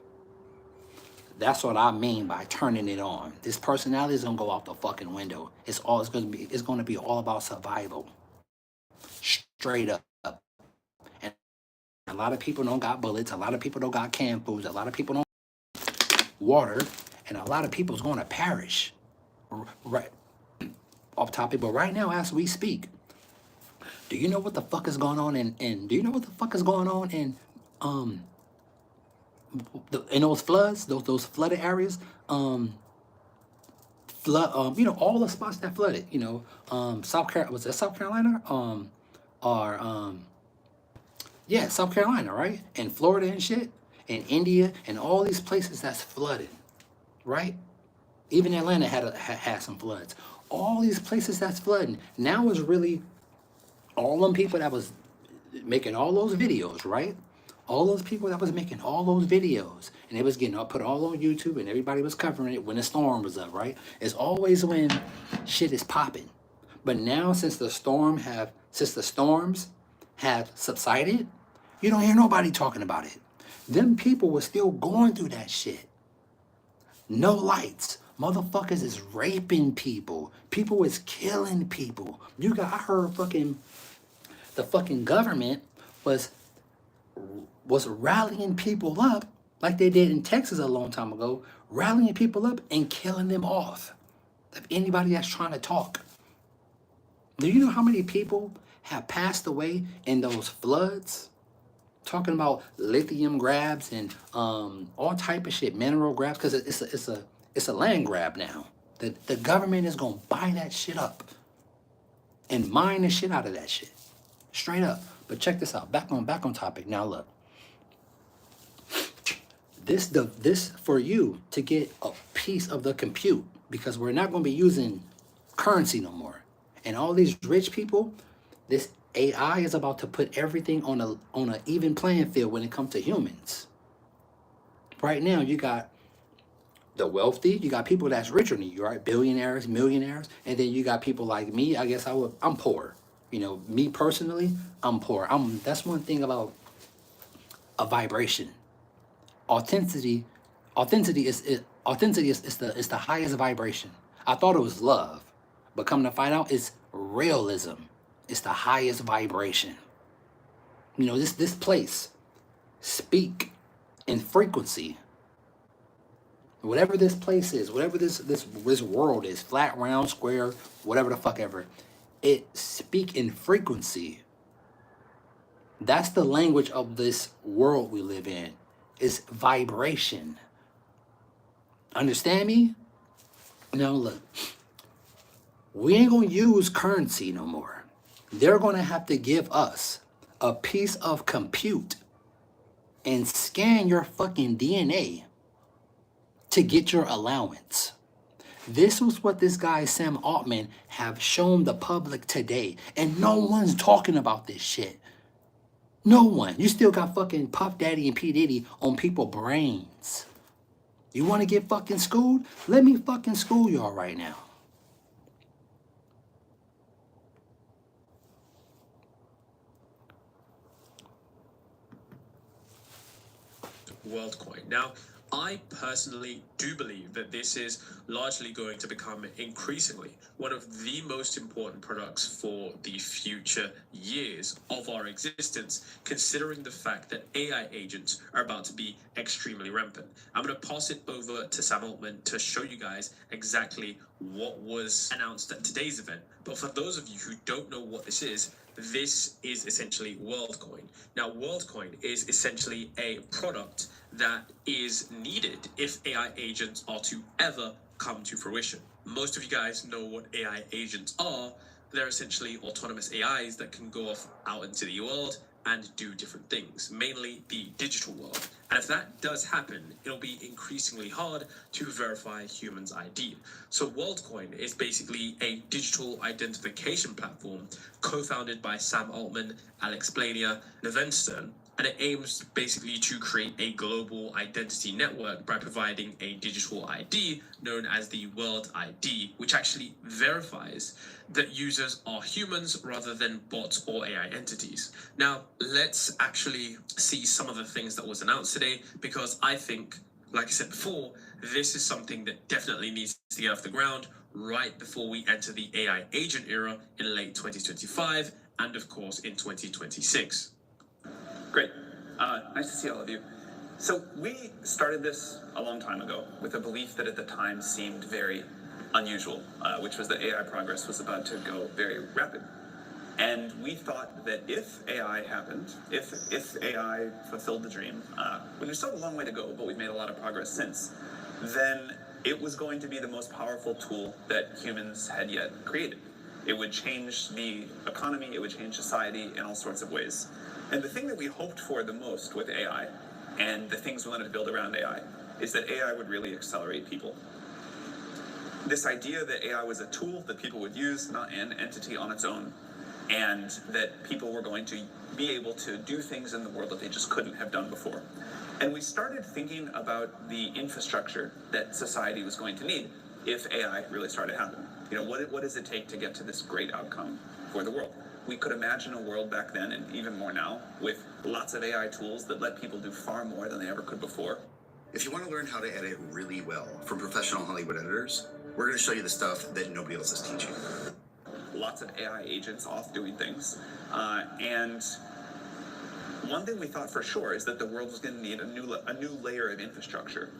That's what I mean by turning it on. This personality is gonna go out the fucking window. It's gonna be all about survival. Straight up. And a lot of people don't got bullets, a lot of people don't got canned foods, a lot of people don't water, and a lot of people's gonna perish. Right off topic, but right now as we speak, do you know what the fuck is going on in do you know what the fuck is going on in those floods, those flooded areas? All the spots that flooded, South Carolina, was that South Carolina? Yeah, South Carolina, right? And Florida and shit, and India, and all these places that's flooded, right? Even Atlanta had some floods. All these places that's flooding. Now is really all them people that was making all those videos, right? All those people that was making all those videos, and it was getting put all on YouTube, and everybody was covering it when the storm was up, right? It's always when shit is popping. But now since the storms have subsided, you don't hear nobody talking about it. Them people were still going through that shit. No lights. Motherfuckers is raping people. People is killing people. I heard the fucking government was rallying people up like they did in Texas a long time ago, rallying people up and killing them off. If anybody that's trying to talk. Do you know how many people have passed away in those floods? Talking about lithium grabs and all type of shit, mineral grabs, because it's a land grab now. The government is gonna buy that shit up and mine the shit out of that shit, straight up. But check this out. Back on topic. Now look, this for you to get a piece of the compute, because we're not gonna be using currency no more. And all these rich people, this AI is about to put everything on a even playing field when it comes to humans. Right now, you got the wealthy, you got people that's richer than you, right? Billionaires, millionaires, and then you got people like me. I guess I'm poor. Me personally, I'm poor. That's one thing about a vibration. Authenticity is the highest vibration. I thought it was love, but come to find out, it's realism. It's the highest vibration. This place speak in frequency. Whatever this place is, whatever this world is, flat, round, square, whatever the fuck ever, it speak in frequency. That's the language of this world we live in. It's vibration. Understand me? Now look, we ain't gonna use currency no more. They're gonna have to give us a piece of compute and scan your fucking DNA to get your allowance. This was what this guy Sam Altman have shown the public today, and no one's talking about this shit. No one. You still got fucking Puff Daddy and P Diddy on people's brains. You want to get fucking schooled? Let me fucking school y'all right now. WorldCoin. Now, I personally do believe that this is largely going to become increasingly one of the most important products for the future years of our existence, considering the fact that AI agents are about to be extremely rampant. I'm going to pass it over to Sam Altman to show you guys exactly what was announced at today's event. But for those of you who don't know what this is essentially WorldCoin. Now, WorldCoin is essentially a product that is needed if AI agents are to ever come to fruition. Most of you guys know what AI agents are. They're essentially autonomous AIs that can go off out into the world and do different things, mainly the digital world. And if that does happen, it'll be increasingly hard to verify humans' ID. So WorldCoin is basically a digital identification platform co-founded by Sam Altman, Alex Blania, Nevenstern, and it aims basically to create a global identity network by providing a digital ID known as the World ID, which actually verifies that users are humans rather than bots or AI entities. Now, let's actually see some of the things that was announced today, because I think, like I said before, this is something that definitely needs to get off the ground right before we enter the AI agent era in late 2025 and, of course, in 2026. Great. Nice to see all of you. So we started this a long time ago with a belief that at the time seemed very unusual, which was that AI progress was about to go very rapid. And we thought that if AI happened, if AI fulfilled the dream, we still have a long way to go, but we've made a lot of progress since, then it was going to be the most powerful tool that humans had yet created. It would change the economy, it would change society in all sorts of ways. And the thing that we hoped for the most with AI, and the things we wanted to build around AI, is that AI would really accelerate people. This idea that AI was a tool that people would use, not an entity on its own, and that people were going to be able to do things in the world that they just couldn't have done before. And we started thinking about the infrastructure that society was going to need if AI really started happening. You know, what does it take to get to this great outcome for the world? We could imagine a world back then, and even more now, with lots of AI tools that let people do far more than they ever could before. If you want to learn how to edit really well from professional Hollywood editors, we're going to show you the stuff that nobody else is teaching. Lots of AI agents off doing things. And one thing we thought for sure is that the world was going to need a new layer of infrastructure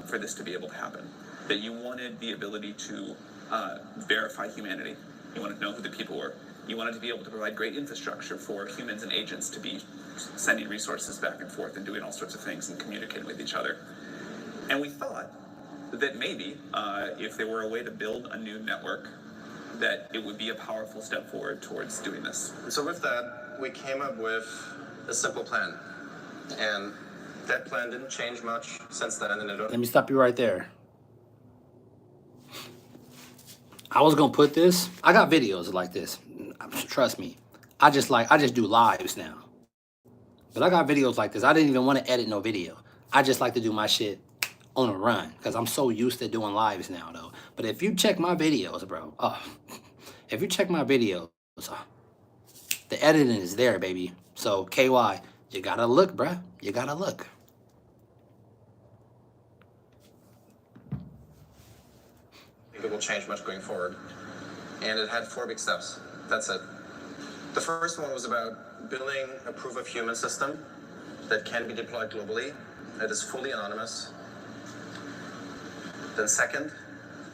for this to be able to happen. That you wanted the ability to verify humanity. You wanted to know who the people were. You wanted to be able to provide great infrastructure for humans and agents to be sending resources back and forth and doing all sorts of things and communicating with each other. And we thought that maybe if there were a way to build a new network, that it would be a powerful step forward towards doing this. And so with that, we came up with a simple plan. And that plan didn't change much since then. And Let me stop you right there. I was gonna put this. I got videos like this. Trust me. I just do lives now. But I got videos like this. I didn't even want to edit no video. I just like to do my shit on a run because I'm so used to doing lives now, though. But if you check my videos, bro, if you check my videos, the editing is there, baby. So KY, you gotta look, bruh. You gotta look. It will change much going forward. And it had 4 big steps. That's it. The first one was about building a proof of human system that can be deployed globally, that is fully anonymous. Then second,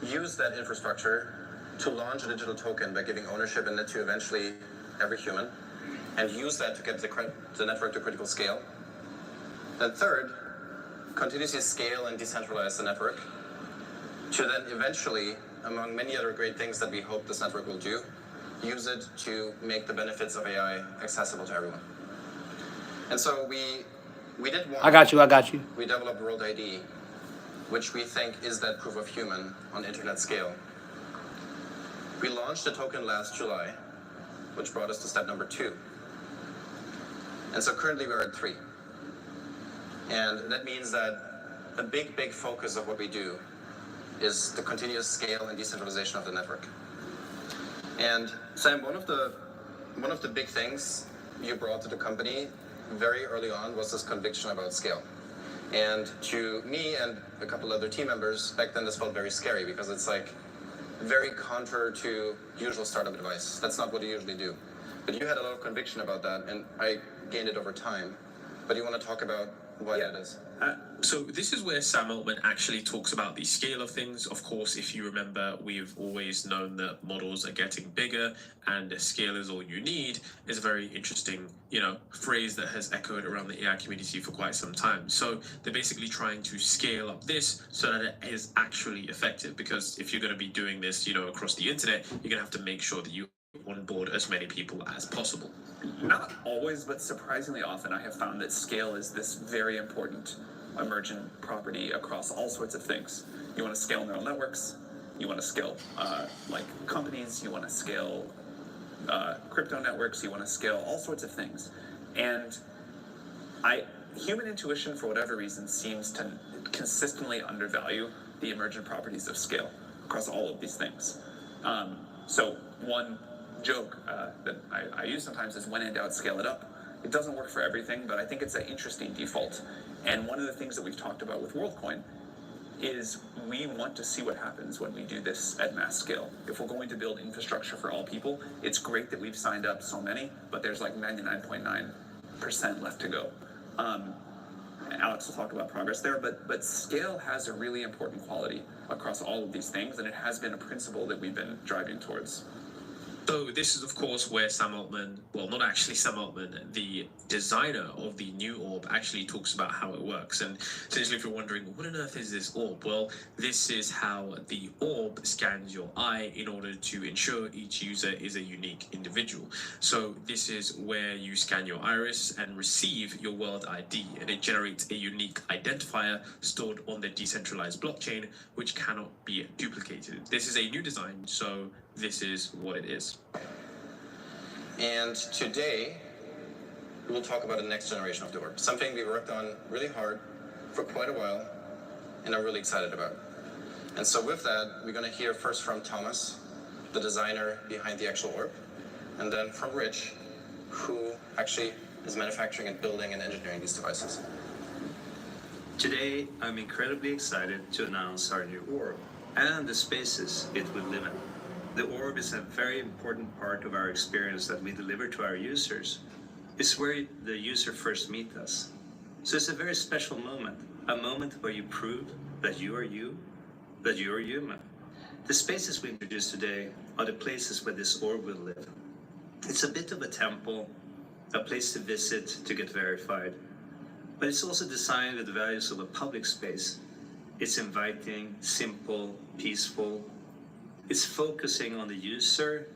use that infrastructure to launch a digital token by giving ownership in it to eventually every human, and use that to get the network to critical scale. Then third, continuously scale and decentralize the network to then eventually, among many other great things that we hope this network will do, use it to make the benefits of AI accessible to everyone. And so we did one. I got you. We developed World ID, which we think is that proof of human on internet scale. We launched a token last July, which brought us to step number 2. And so currently we're at 3. And that means that a big focus of what we do is the continuous scale and decentralization of the network. And Sam, one of the big things you brought to the company very early on was this conviction about scale. And to me and a couple other team members, back then this felt very scary because it's like very counter to usual startup advice. That's not what you usually do. But you had a lot of conviction about that, and I gained it over time. But you want to talk about why that is. So this is where Sam Altman actually talks about the scale of things. Of course, if you remember, we've always known that models are getting bigger and the scale is all you need is a very interesting, phrase that has echoed around the AI community for quite some time. So they're basically trying to scale up this so that it is actually effective, because if you're going to be doing this, across the internet, you're going to have to make sure that you onboard as many people as possible. Not always, but surprisingly often, I have found that scale is this very important emergent property across all sorts of things. You want to scale neural networks, you want to scale companies, you want to scale crypto networks, you want to scale all sorts of things. And human intuition, for whatever reason, seems to consistently undervalue the emergent properties of scale across all of these things. So one joke that I use sometimes is, when in doubt, scale it up. It doesn't work for everything, but I think it's an interesting default. And one of the things that we've talked about with WorldCoin is we want to see what happens when we do this at mass scale. If we're going to build infrastructure for all people, it's great that we've signed up so many, but there's like 99.9% left to go. Alex will talk about progress there, but scale has a really important quality across all of these things, and it has been a principle that we've been driving towards. So this is, of course, where Sam Altman, well, not actually Sam Altman, the designer of the new orb, actually talks about how it works. And essentially, if you're wondering, what on earth is this orb? Well, this is how the orb scans your eye in order to ensure each user is a unique individual. So this is where you scan your iris and receive your world ID, and it generates a unique identifier stored on the decentralized blockchain, which cannot be duplicated. This is a new design, so this is what it is. And today, we will talk about the next generation of the orb, something we worked on really hard for quite a while and are really excited about. And so with that, we're going to hear first from Thomas, the designer behind the actual orb, and then from Rich, who actually is manufacturing and building and engineering these devices. Today, I'm incredibly excited to announce our new orb and the spaces it will live in. The orb is a very important part of our experience that we deliver to our users. It's where the user first meets us. So it's a very special moment, a moment where you prove that you are you, that you are human. The spaces we introduced today are the places where this orb will live. It's a bit of a temple, a place to visit to get verified, but it's also designed with the values of a public space. It's inviting, simple, peaceful. It's focusing on the user,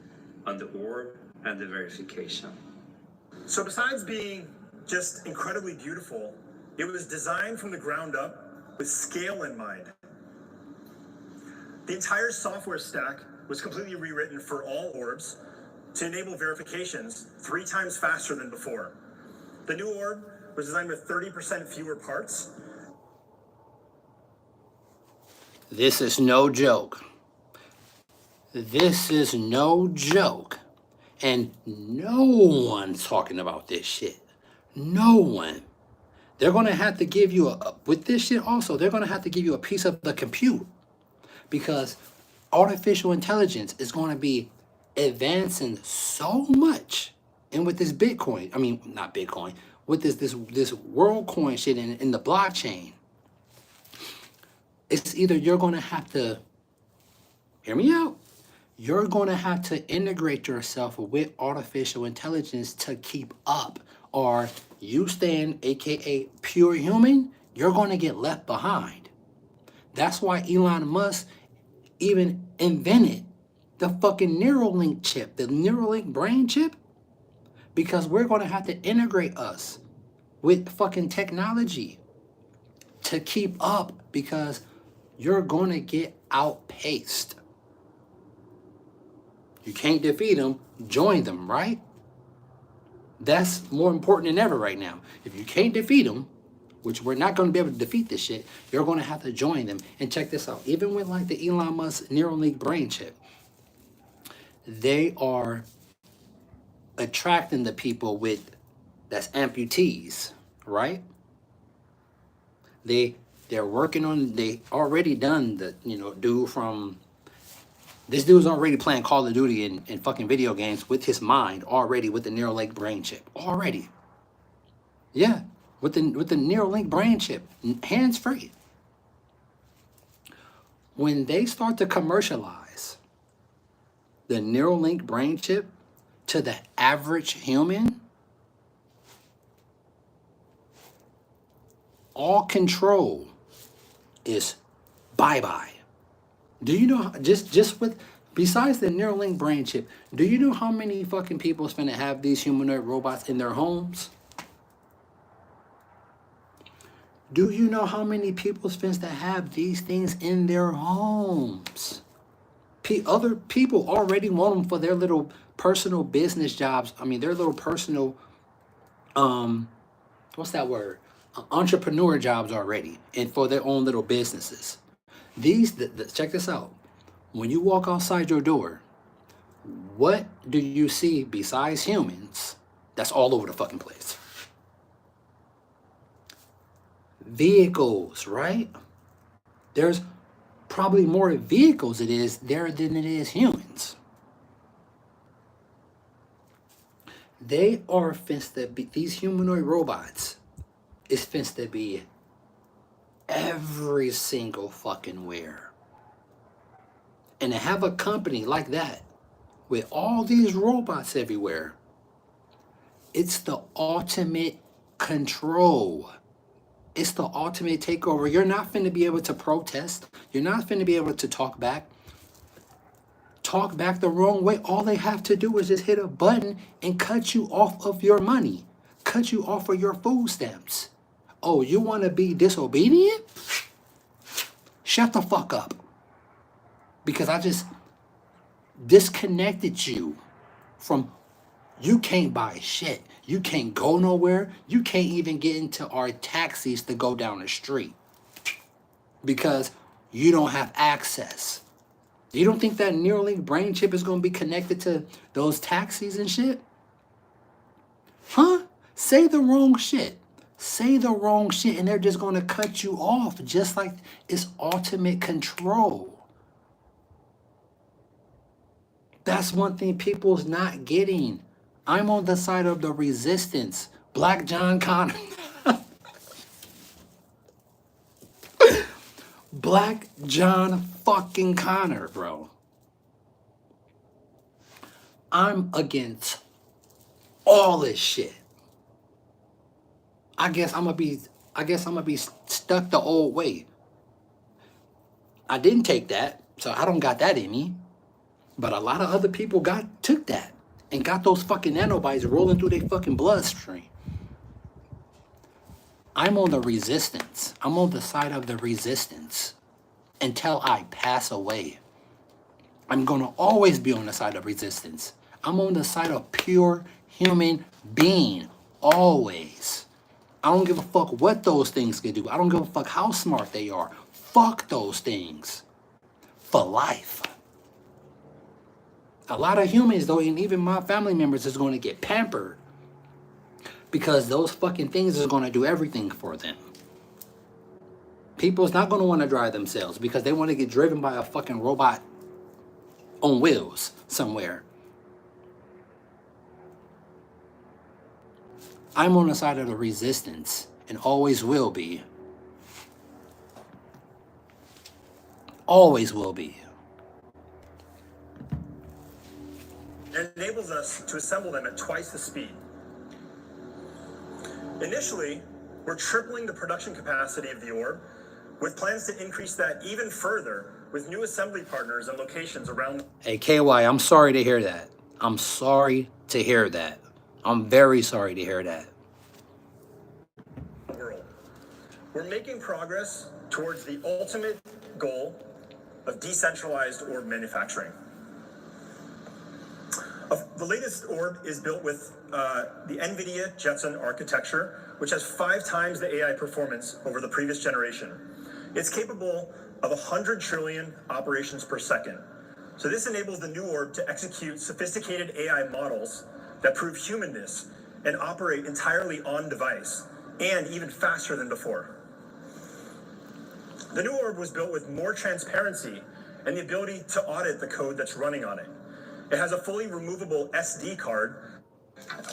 on the orb, and the verification. So besides being just incredibly beautiful, it was designed from the ground up with scale in mind. The entire software stack was completely rewritten for all orbs to enable verifications 3 times faster than before. The new orb was designed with 30% fewer parts. This is no joke. This is no joke. And no one's talking about this shit. No one. They're going to have to give you with this shit also, they're going to have to give you a piece of the compute, because artificial intelligence is going to be advancing so much. And with this Bitcoin, I mean, not Bitcoin, with this WorldCoin shit in the blockchain, it's either you're going to have to, hear me out, you're going to have to integrate yourself with artificial intelligence to keep up, or you staying, aka pure human, you're going to get left behind. That's why Elon Musk even invented the fucking Neuralink chip, the Neuralink brain chip, because we're going to have to integrate us with fucking technology to keep up, because you're going to get outpaced. You can't defeat them, join them, right? That's more important than ever right now. If you can't defeat them, which we're not going to be able to defeat this shit, you're going to have to join them. And check this out. Even with like the Elon Musk Neuralink brain chip, they are attracting the people with, that's amputees, right? They're working on, they already done the, dude from, this dude's already playing Call of Duty and fucking video games with his mind already with the Neuralink brain chip. Already. Yeah. with the Neuralink brain chip, hands free. When they start to commercialize the Neuralink brain chip to the average human, all control is bye-bye. Do you know, just with, besides the Neuralink brain chip, do you know how many fucking people is finna have these humanoid robots in their homes? Do you know how many people is finna have these things in their homes? Other people already want them for their little personal business jobs. I mean, their little personal, what's that word? Entrepreneur jobs already, and for their own little businesses. Check this out. When you walk outside your door, what do you see besides humans that's all over the fucking place? Vehicles, right? There's probably more vehicles it is there than it is humans. They are fenced to be, these humanoid robots is fenced to be every single fucking where. And to have a company like that with all these robots everywhere, it's the ultimate control. It's the ultimate takeover. You're not finna be able to protest. You're not finna be able to talk back the wrong way. All they have to do is just hit a button and cut you off of your money, cut you off of your food stamps. Oh, you want to be disobedient? Shut the fuck up. Because I just disconnected you from, you can't buy shit. You can't go nowhere. You can't even get into our taxis to go down the street because you don't have access. You don't think that Neuralink brain chip is going to be connected to those taxis and shit? Huh? Say the wrong shit. Say the wrong shit and they're just going to cut you off, just like it's ultimate control. That's one thing people's not getting. I'm on the side of the resistance. Black John Connor. Black John fucking Connor, bro. I'm against all this shit. I guess I'm gonna be stuck the old way. I didn't take that, so I don't got that in me. But a lot of other people took that and got those fucking nanobites rolling through their fucking bloodstream. I'm on the resistance. I'm on the side of the resistance until I pass away. I'm going to always be on the side of resistance. I'm on the side of pure human being, always. I don't give a fuck what those things can do. I don't give a fuck how smart they are. Fuck those things. For life. A lot of humans, though, and even my family members, is going to get pampered because those fucking things is going to do everything for them. People's not going to want to drive themselves because they want to get driven by a fucking robot on wheels somewhere. I'm on the side of the resistance and always will be. Always will be. It enables us to assemble them at twice the speed. Initially, we're tripling the production capacity of the orb, with plans to increase that even further with new assembly partners and locations around. Hey, KY, I'm sorry to hear that. I'm sorry to hear that. I'm very sorry to hear that. World. We're making progress towards the ultimate goal of decentralized orb manufacturing. The latest orb is built with the NVIDIA Jetson architecture, which has 5 times the AI performance over the previous generation. It's capable of 100 trillion operations per second. So this enables the new orb to execute sophisticated AI models that prove humanness and operate entirely on device, and even faster than before. The new orb was built with more transparency and the ability to audit the code that's running on it. It has a fully removable SD card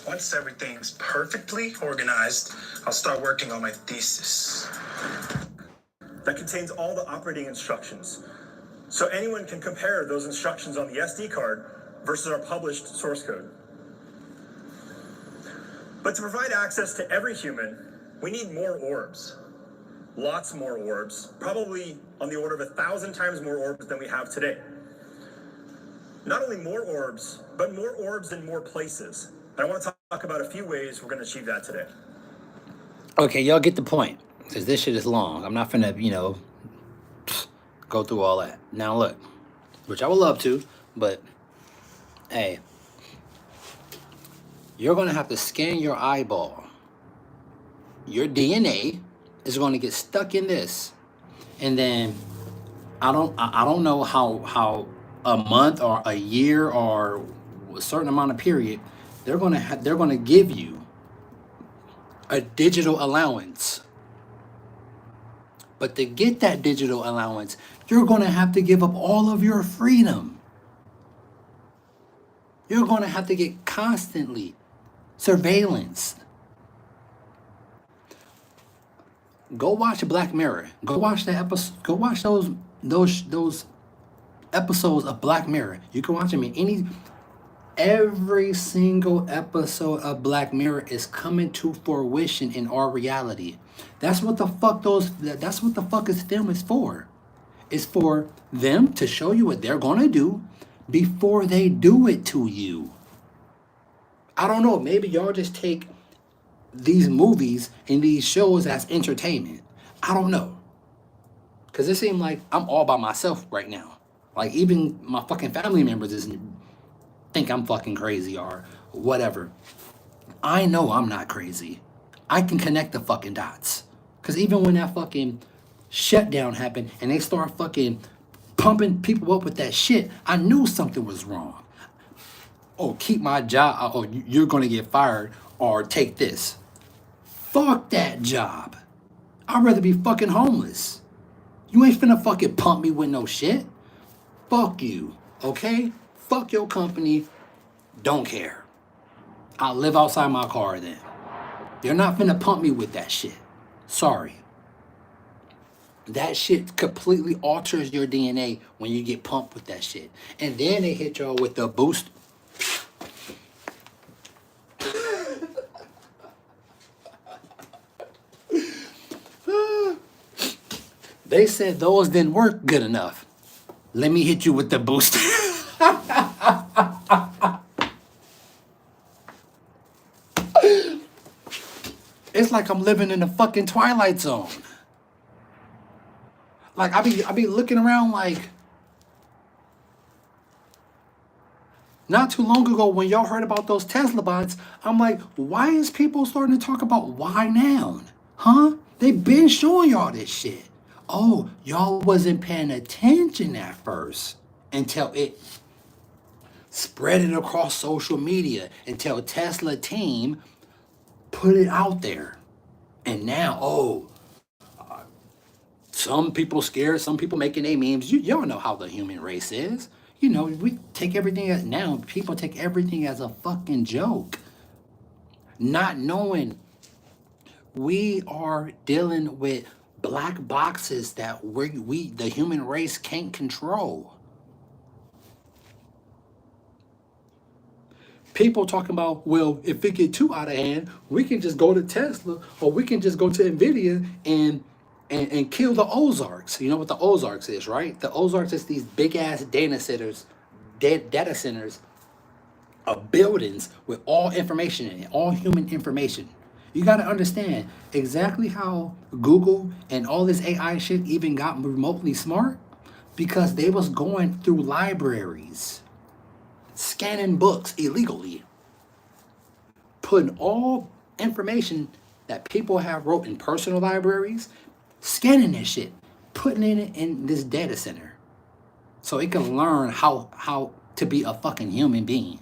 Once everything's perfectly organized, I'll start working on my thesis. That contains all the operating instructions. So anyone can compare those instructions on the SD card versus our published source code. But to provide access to every human, we need more orbs. Lots more orbs, probably on the order of 1,000 times more orbs than we have today. Not only more orbs, but more orbs in more places. And I want to talk about a few ways we're going to achieve that today. Okay, y'all get the point. Because this shit is long. I'm not finna, go through all that. Now look, which I would love to, but hey, you're gonna have to scan your eyeball. Your DNA is gonna get stuck in this. And then I don't know how a month or a year or a certain amount of period, they're gonna give you a digital allowance. But to get that digital allowance, you're going to have to give up all of your freedom. You're going to have to get constantly surveillanced. Go watch Black Mirror. Go watch the episode. Go watch those episodes of Black Mirror. You can watch them in every single episode of Black Mirror is coming to fruition in our reality. That's what the fuck this film is for. It's for them to show you what they're gonna do before they do it to you. I don't know, maybe y'all just take these movies and these shows as entertainment. I don't know. Cause it seems like I'm all by myself right now. Like even my fucking family members think I'm fucking crazy or whatever. I know I'm not crazy. I can connect the fucking dots. Cause even when that fucking shutdown happened and they start fucking pumping people up with that shit, I knew something was wrong. Oh, keep my job. Oh, you're gonna get fired or take this. Fuck that job. I'd rather be fucking homeless. You ain't finna fucking pump me with no shit. Fuck you, okay? Fuck your company. Don't care. I'll live outside my car then. They're not finna pump me with that shit. Sorry. That shit completely alters your DNA when you get pumped with that shit. And then they hit y'all with the boost. They said those didn't work good enough. Let me hit you with the booster. It's like I'm living in the fucking Twilight Zone. Like I be looking around like not too long ago when y'all heard about those Teslabots, I'm like, why is people starting to talk about why now? Huh? They been showing y'all this shit. Oh, y'all wasn't paying attention at first until it spread it across social media, until Tesla team put it out there. And now, some people scared, some people making their memes. Y'all know how the human race is. You know, we take everything as, now people take everything as a fucking joke. Not knowing we are dealing with black boxes that we the human race can't control. People talking about, well, if it get too out of hand, we can just go to Tesla or we can just go to NVIDIA and kill the Ozarks. You know what the Ozarks is, right? The Ozarks is these big ass data centers of buildings with all information in it, all human information. You got to understand exactly how Google and all this AI shit even got remotely smart, because they was going through libraries, scanning books illegally, putting all information that people have wrote in personal libraries, scanning that shit, putting it in this data center so it can learn how to be a fucking human being.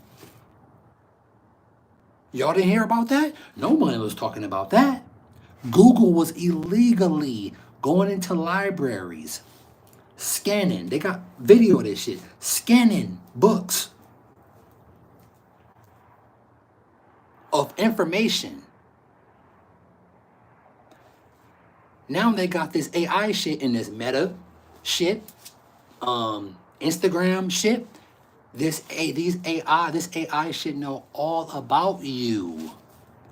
Y'all didn't hear about that? Nobody was talking about that. Google was illegally going into libraries, scanning. They got video of this shit, scanning books. information. Now they got this AI shit and this meta shit, Instagram shit. This AI shit know all about you,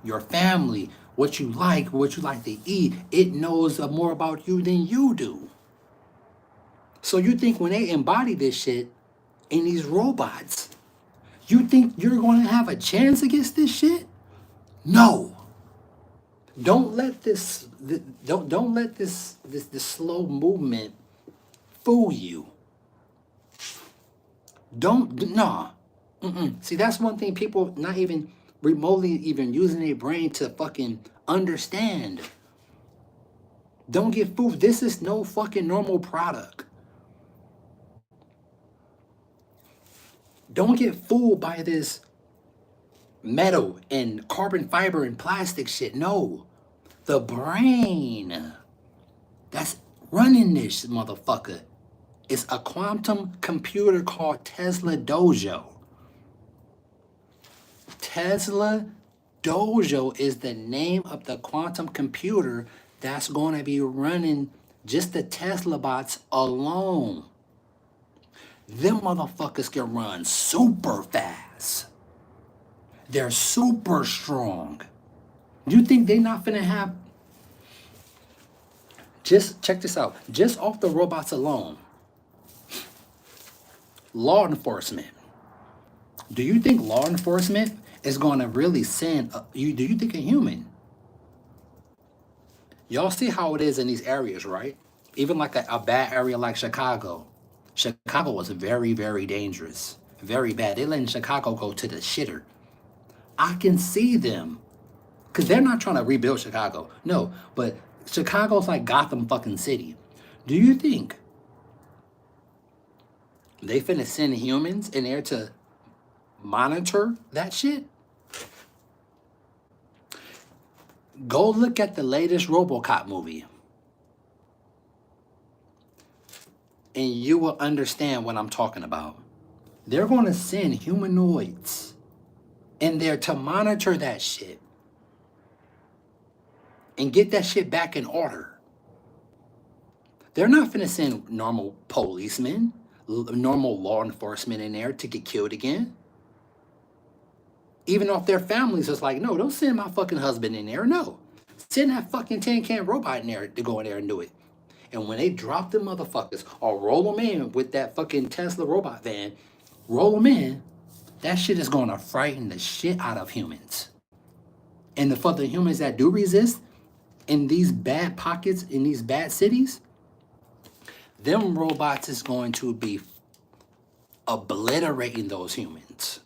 your family, what you like to eat. It knows more about you than you do. So you think when they embody this shit in these robots, you think you're going to have a chance against this shit? No. Don't let this this slow movement fool you. Nah. See, that's one thing people not even remotely even using their brain to fucking understand. Don't get fooled. This is no fucking normal product. Don't get fooled by this metal and carbon fiber and plastic shit. No. The brain that's running this motherfucker is a quantum computer called Tesla Dojo. Tesla Dojo is the name of the quantum computer that's going to be running just the Teslabots alone. Them motherfuckers can run super fast. They're super strong. You think they not finna have... Just check this out. Just off the robots alone, law enforcement. Do you think law enforcement is going to really send... do you think a human? Y'all see how it is in these areas, right? Even like a bad area like Chicago. Chicago was very, very dangerous. Very bad. They letting Chicago go to the shitter. I can see them. Because they're not trying to rebuild Chicago. No, but Chicago's like Gotham fucking City. Do you think they finna send humans in there to monitor that shit? Go look at the latest RoboCop movie. And you will understand what I'm talking about. They're going to send humanoids in there to monitor that shit. And get that shit back in order. They're not finna send normal policemen, normal law enforcement in there to get killed again. Even if their families is like, no, don't send my fucking husband in there. No. Send that fucking tin can robot in there to go in there and do it. And when they drop them motherfuckers or roll them in with that fucking Tesla robot van, roll them in, that shit is going to frighten the shit out of humans. And for the humans that do resist in these bad pockets, in these bad cities, them robots is going to be obliterating those humans.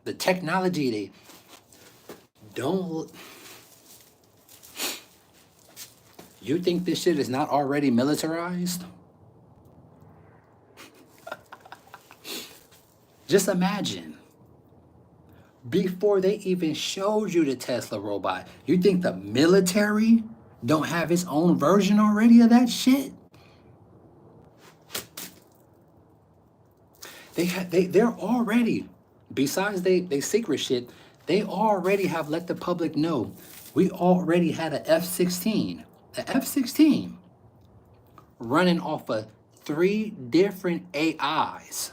The technology, they don't... You think this shit is not already militarized? Just imagine. Before they even showed you the Tesla robot, you think the military don't have its own version already of that shit? They're already, besides they secret shit, they already have let the public know. We already had an F-16. The F-16 running off of 3 different AIs.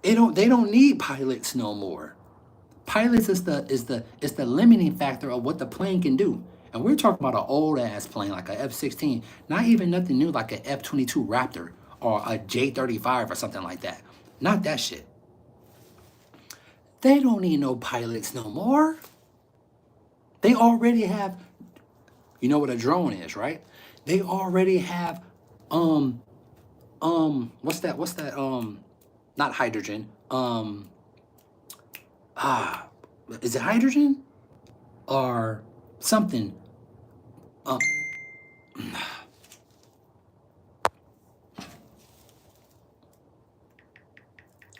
They don't need pilots no more. Pilots is the limiting factor of what the plane can do. And we're talking about an old ass plane like a F-16, not even nothing new like an F-22 Raptor or a J-35 or something like that. Not that shit. They don't need no pilots no more. They already have, you know what a drone is, right? They already have, what's that, not hydrogen, is it hydrogen? Or something,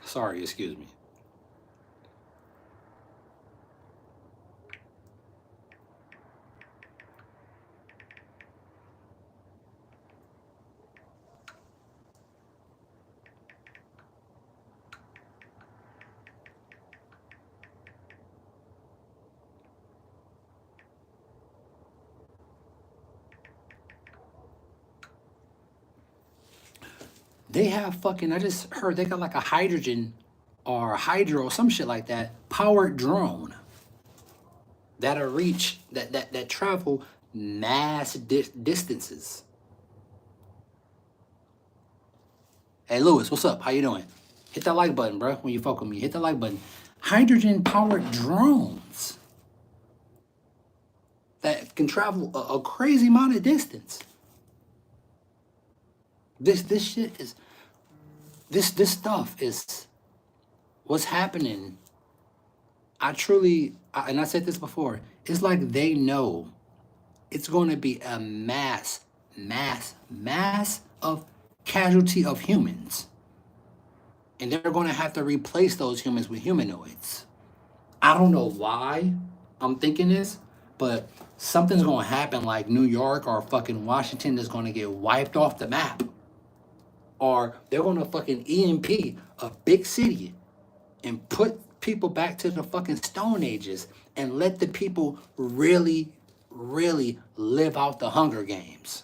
sorry, excuse me. They have fucking, I just heard they got like a hydrogen or a hydro or some shit like that powered drone that'll reach, that travel mass distances. Hey, Lewis, what's up? How you doing? Hit that like button, bro. When you fuck with me, hit that like button. Hydrogen-powered drones that can travel a crazy amount of distance. This shit is, this stuff is what's happening. And I said this before, it's like they know it's going to be a mass of casualty of humans. And they're going to have to replace those humans with humanoids. I don't know why I'm thinking this, but something's going to happen like New York or fucking Washington is going to get wiped off the map. Or they're going to fucking EMP a big city and put people back to the fucking Stone Ages and let the people really live out the Hunger Games.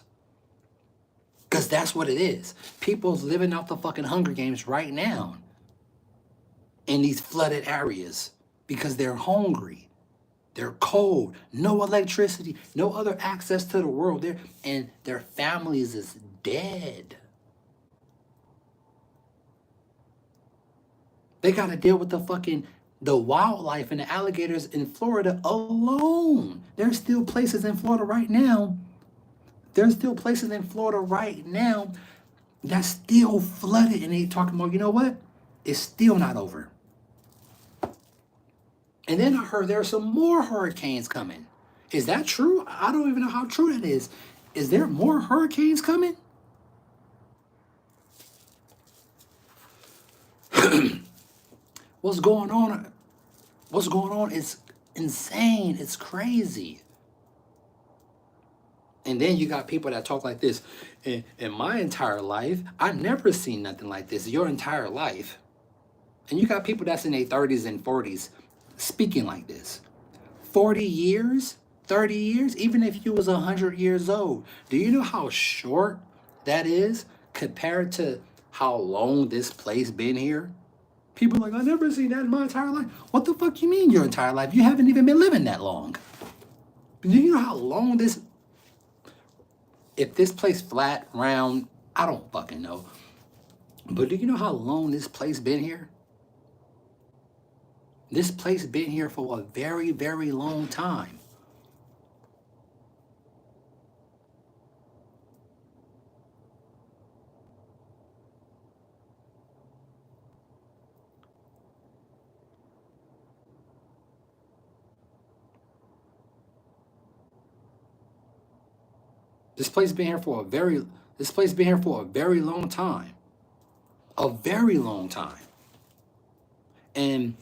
Because that's what it is. People's living out the fucking Hunger Games right now in these flooded areas because they're hungry. They're cold. No electricity. No other access to the world. And their families is dead. They got to deal with the wildlife and the alligators in Florida alone. There's still places in Florida right now. There's still places in Florida right now that's still flooded. And they talking about, you know what? It's still not over. And then I heard there are some more hurricanes coming. Is that true? I don't even know how true that is. Is there more hurricanes coming? What's going on? What's going on is insane. It's crazy. And then you got people that talk like this. In my entire life, I've never seen nothing like this. Your entire life. And you got people that's in their 30s and 40s speaking like this. 40 years? 30 years? Even if you was 100 years old. Do you know how short that is compared to how long this place been here? People are like, I've never seen that in my entire life. What the fuck you mean your entire life? You haven't even been living that long. Do you know how long this... If this place flat, round, I don't fucking know. But do you know how long this place been here? This place been here for a very, very long time. This place been here for a very long time. A very long time. And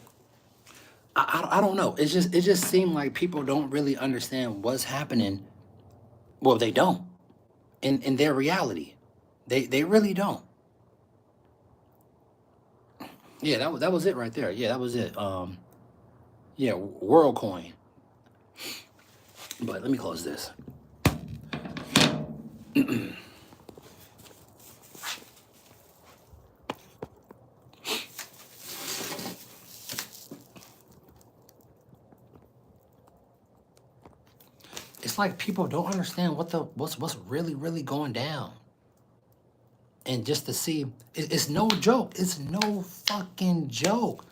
I don't know. It just seemed like people don't really understand what's happening. Well, they don't. In their reality. They really don't. Yeah, that was it right there. Yeah, that was it. Yeah, WorldCoin. But let me close this. It's like people don't understand what's really going down. And just to see, it's no joke. It's no fucking joke.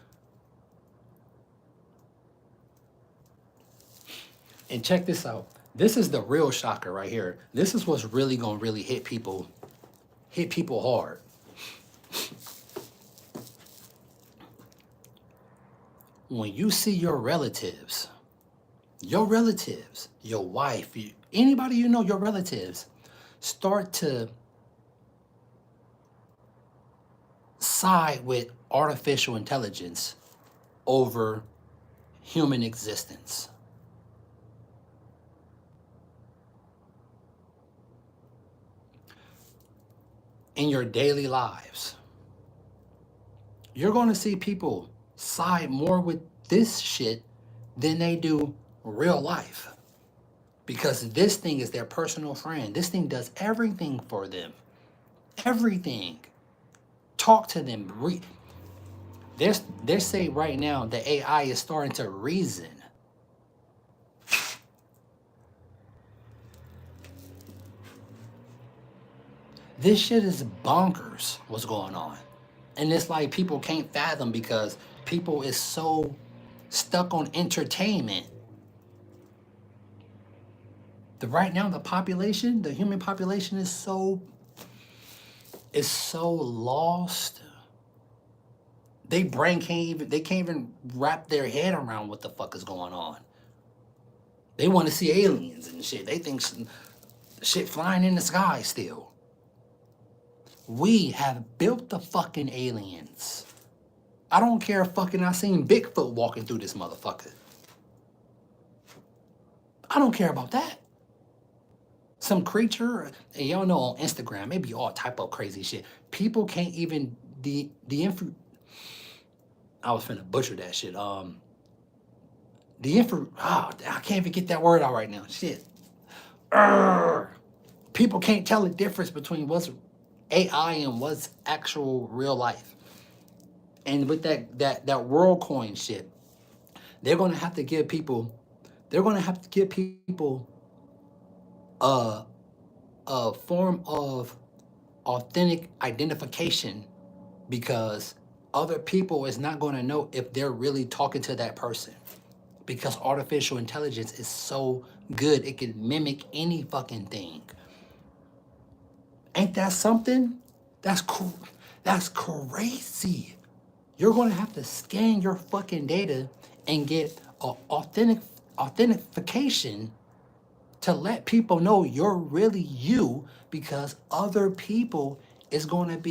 And check this out. This is the real shocker right here. This is what's really gonna hit people hard. When you see your relatives, your wife, anybody you know, your relatives, start to side with artificial intelligence over human existence. In your daily lives, you're going to see people side more with this shit than they do real life. Because this thing is their personal friend. This thing does everything for them. Everything. Talk to them. They're saying right now the AI is starting to reason. This shit is bonkers what's going on. And it's like people can't fathom because people is so stuck on entertainment. Right now the population, the human population is so lost. They can't even wrap their head around what the fuck is going on. They want to see aliens and shit. They think shit flying in the sky still. We have built the fucking aliens. I don't care if fucking I seen Bigfoot walking through this motherfucker. I don't care about that. Some creature, and y'all know on Instagram, maybe all type of crazy shit. People can't even I was finna butcher that shit. I can't even get that word out right now. Shit. People can't tell the difference between what's AI and what's actual real life. And with that WorldCoin shit, they're gonna have to give people a form of authentic identification, because other people is not going to know if they're really talking to that person, because artificial intelligence is so good it can mimic any fucking thing. Ain't that something? That's crazy. You're going to have to scan your fucking data and get authentication to let people know you're really you, because other people is not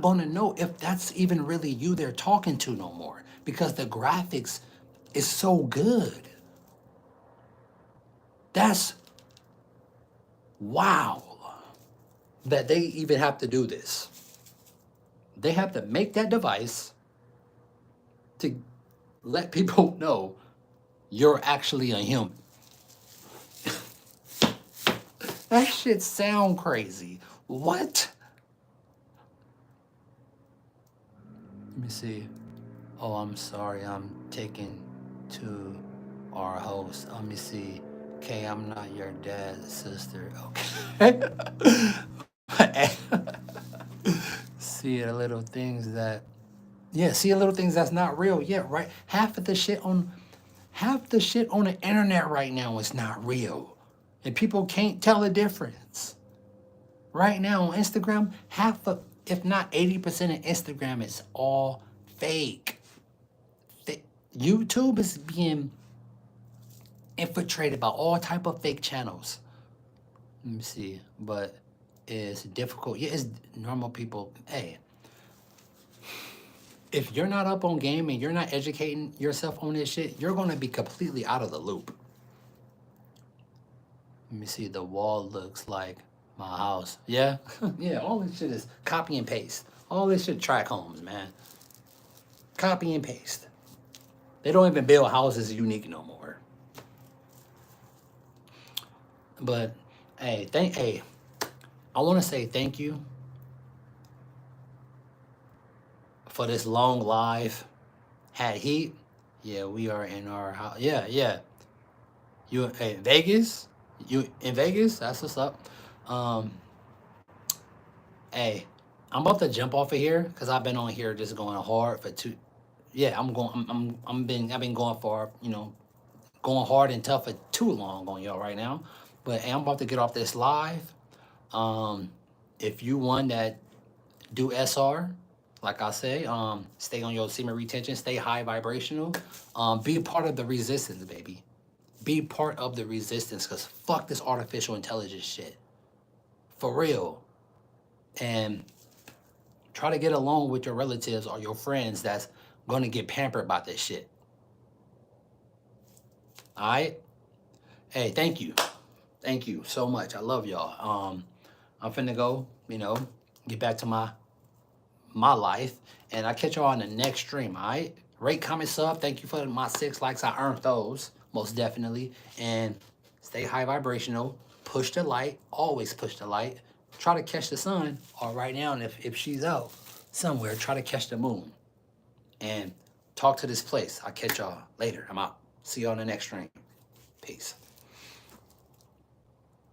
going to know if that's even really you they're talking to no more, because the graphics is so good. That's wow that they even have to do this. They have to make that device to let people know you're actually a human. That shit sound crazy. What? Let me see. Oh, I'm sorry. I'm taking to our host. Let me see. Okay, I'm not your dad's sister. Okay. See the little things that, see the little things that's not real. Yeah, right. Half the shit on the internet right now is not real. And people can't tell the difference. Right now on Instagram, if not 80% of Instagram is all fake. YouTube is being infiltrated by all type of fake channels. Let me see, but it's difficult. Yeah, it's normal people. Hey, if you're not up on game and you're not educating yourself on this shit, you're gonna be completely out of the loop. Let me see, the wall looks like my house. Yeah, yeah, all this shit is copy and paste. All this shit track homes, man. Copy and paste. They don't even build houses unique no more. But hey, I want to say thank you for this long live. Had heat. Yeah, we are in our house. Yeah. You in Vegas? You in Vegas? That's what's up. Hey, I'm about to jump off of here because I've been on here just going hard for two. Yeah, I've been going for, going hard and tough for too long on y'all right now. But hey, I'm about to get off this live. If you want that do SR, like I say, stay on your semen retention, stay high vibrational, be a part of the resistance, baby. Be part of the resistance, because fuck this artificial intelligence shit. For real. And try to get along with your relatives or your friends that's going to get pampered by this shit. All right? Hey, thank you. Thank you so much. I love y'all. I'm finna go, get back to my life. And I'll catch y'all on the next stream, all right? Rate, comment, sub. Thank you for my 6 likes. I earned those, most definitely. And stay high vibrational. Push the light. Always push the light. try to catch the sun, or right now, and if she's out somewhere, try to catch the moon. And talk to this place. I'll catch y'all later. I'm out. See you on the next stream. Peace.